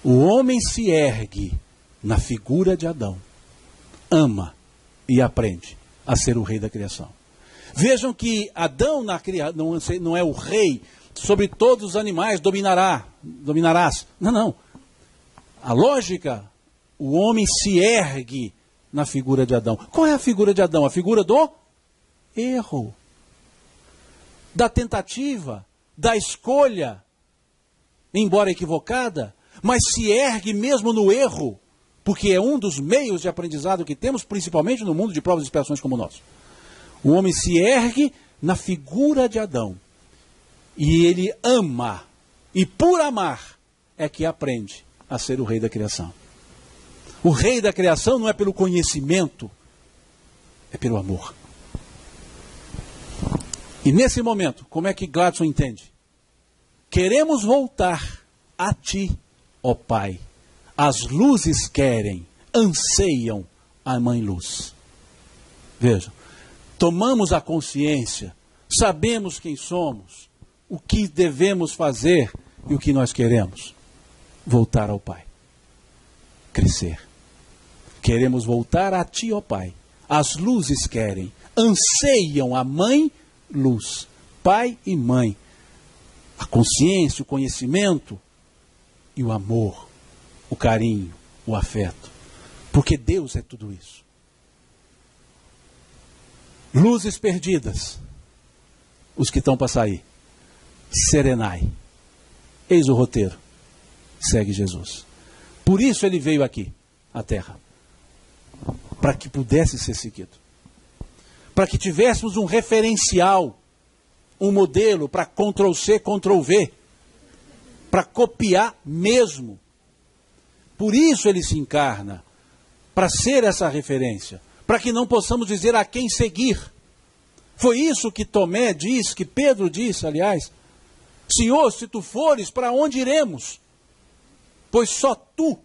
O homem se ergue na figura de Adão, ama e aprende a ser o rei da criação. Vejam que Adão não é o rei sobre todos os animais, dominarás. Não. A lógica, o homem se ergue na figura de Adão. Qual é a figura de Adão? A figura do erro, da tentativa, da escolha, embora equivocada, mas se ergue mesmo no erro, porque é um dos meios de aprendizado que temos, principalmente no mundo de provas e expiações como o nosso. O homem se ergue na figura de Adão, e ele ama, e por amar é que aprende a ser o rei da criação. O rei da criação não é pelo conhecimento, é pelo amor. E nesse momento, como é que Gladson entende? Queremos voltar a ti, ó Pai. As luzes querem, anseiam a Mãe Luz. Vejam, tomamos a consciência, sabemos quem somos, o que devemos fazer e o que nós queremos. Voltar ao Pai. Crescer. Queremos voltar a ti, ó Pai. As luzes querem, anseiam a Mãe Luz. Pai e Mãe. A consciência, o conhecimento e o amor, o carinho, o afeto. Porque Deus é tudo isso. Luzes perdidas. Os que estão para sair. Serenai. Eis o roteiro. Segue Jesus. Por isso ele veio aqui, à Terra. Para que pudesse ser seguido. Para que tivéssemos um referencial, um modelo para Ctrl+C, Ctrl+V. Para copiar mesmo. Por isso ele se encarna. Para ser essa referência. Para que não possamos dizer a quem seguir. Foi isso que Tomé diz, que Pedro disse, aliás. Senhor, se tu fores, para onde iremos? Pois só tu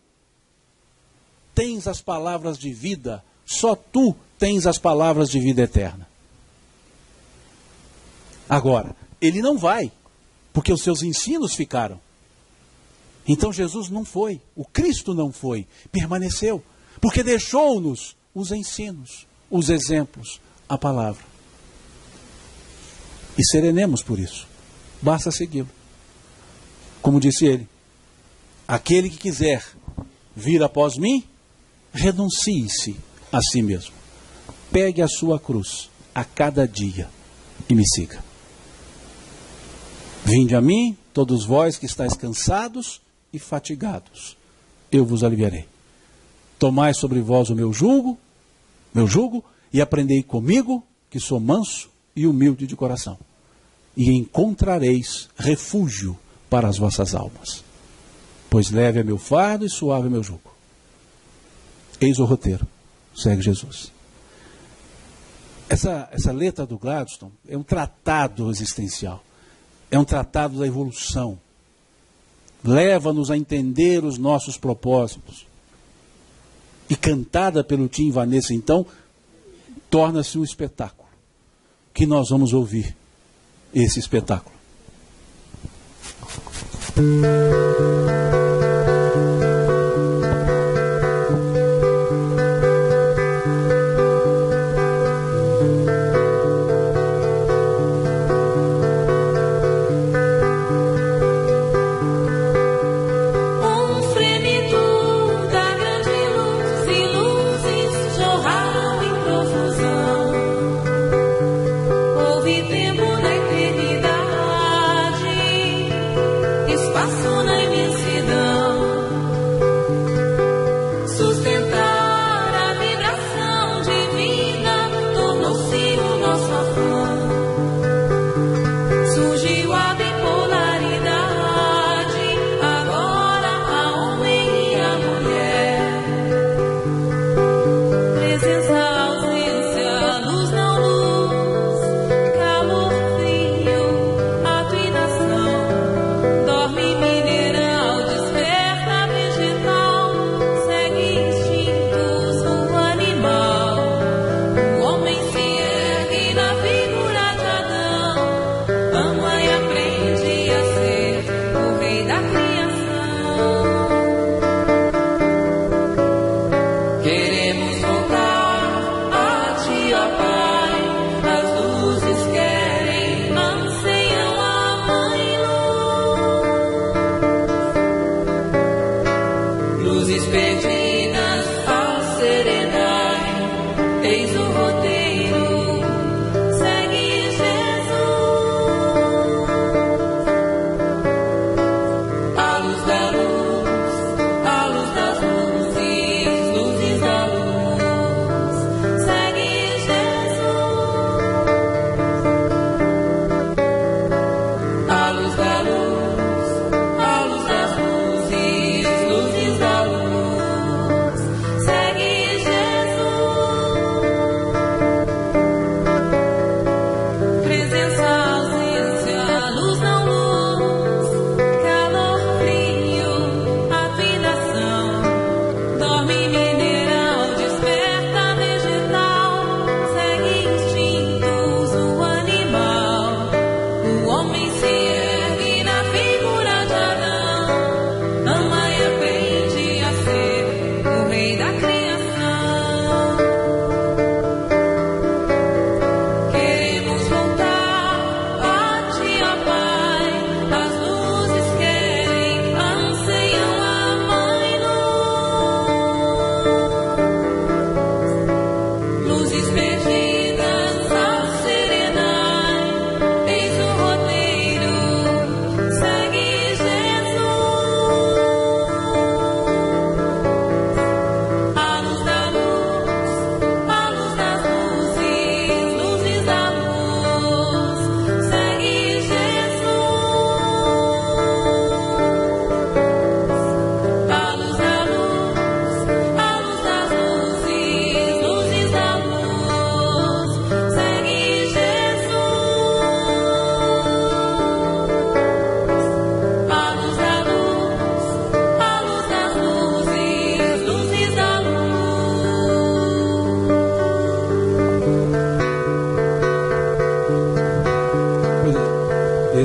tens as palavras de vida, só tu tens as palavras de vida eterna. Agora, ele não vai, porque os seus ensinos ficaram. Então Jesus não foi, o Cristo não foi, permaneceu, porque deixou-nos os ensinos, os exemplos, a palavra. E serenemos por isso, basta segui-lo. Como disse ele, aquele que quiser vir após mim, renuncie-se a si mesmo. Pegue a sua cruz a cada dia e me siga. Vinde a mim, todos vós que estáis cansados e fatigados, eu vos aliviarei. Tomai sobre vós o meu jugo, e aprendei comigo, que sou manso e humilde de coração. E encontrareis refúgio para as vossas almas. Pois leve é meu fardo e suave é meu jugo. Eis o roteiro. Segue Jesus. Essa letra do Gladstone é um tratado existencial. É um tratado da evolução. leva-nos a entender os nossos propósitos. E cantada pelo Tim e Vanessa, então, torna-se um espetáculo, que nós vamos ouvir esse espetáculo.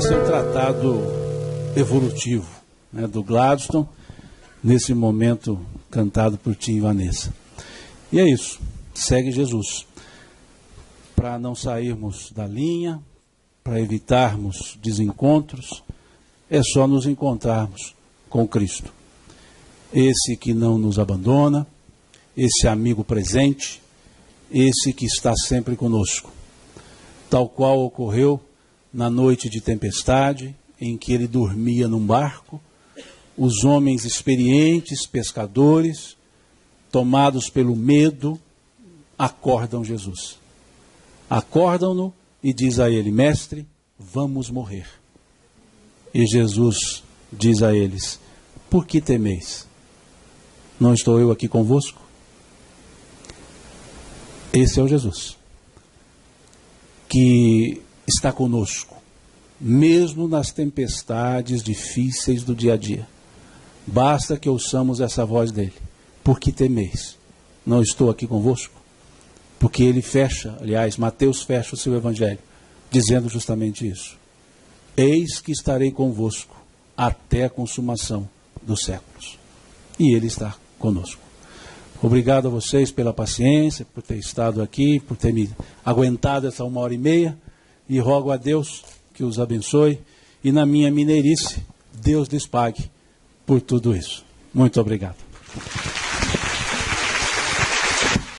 Esse é o tratado evolutivo, né, do Gladstone, nesse momento cantado por Tim e Vanessa. E é isso, segue Jesus. Para não sairmos da linha, para evitarmos desencontros, é só nos encontrarmos com Cristo. Esse que não nos abandona, esse amigo presente, esse que está sempre conosco. Tal qual ocorreu na noite de tempestade, em que ele dormia num barco, os homens experientes, pescadores, tomados pelo medo, acordam Jesus. Acordam-no e diz a ele: mestre, vamos morrer. E Jesus diz a eles: por que temeis? Não estou eu aqui convosco? Esse é o Jesus que está conosco mesmo nas tempestades difíceis do dia a dia. Basta que ouçamos essa voz dele. Por que temeis? Não estou aqui convosco? Porque ele fecha, aliás, Mateus fecha o seu evangelho, dizendo justamente isso. Eis que estarei convosco até a consumação dos séculos. E ele está conosco. Obrigado a vocês pela paciência, por ter estado aqui, por ter me aguentado essa 1h30, e rogo a Deus que os abençoe, e na minha mineirice, Deus lhes pague por tudo isso. Muito obrigado.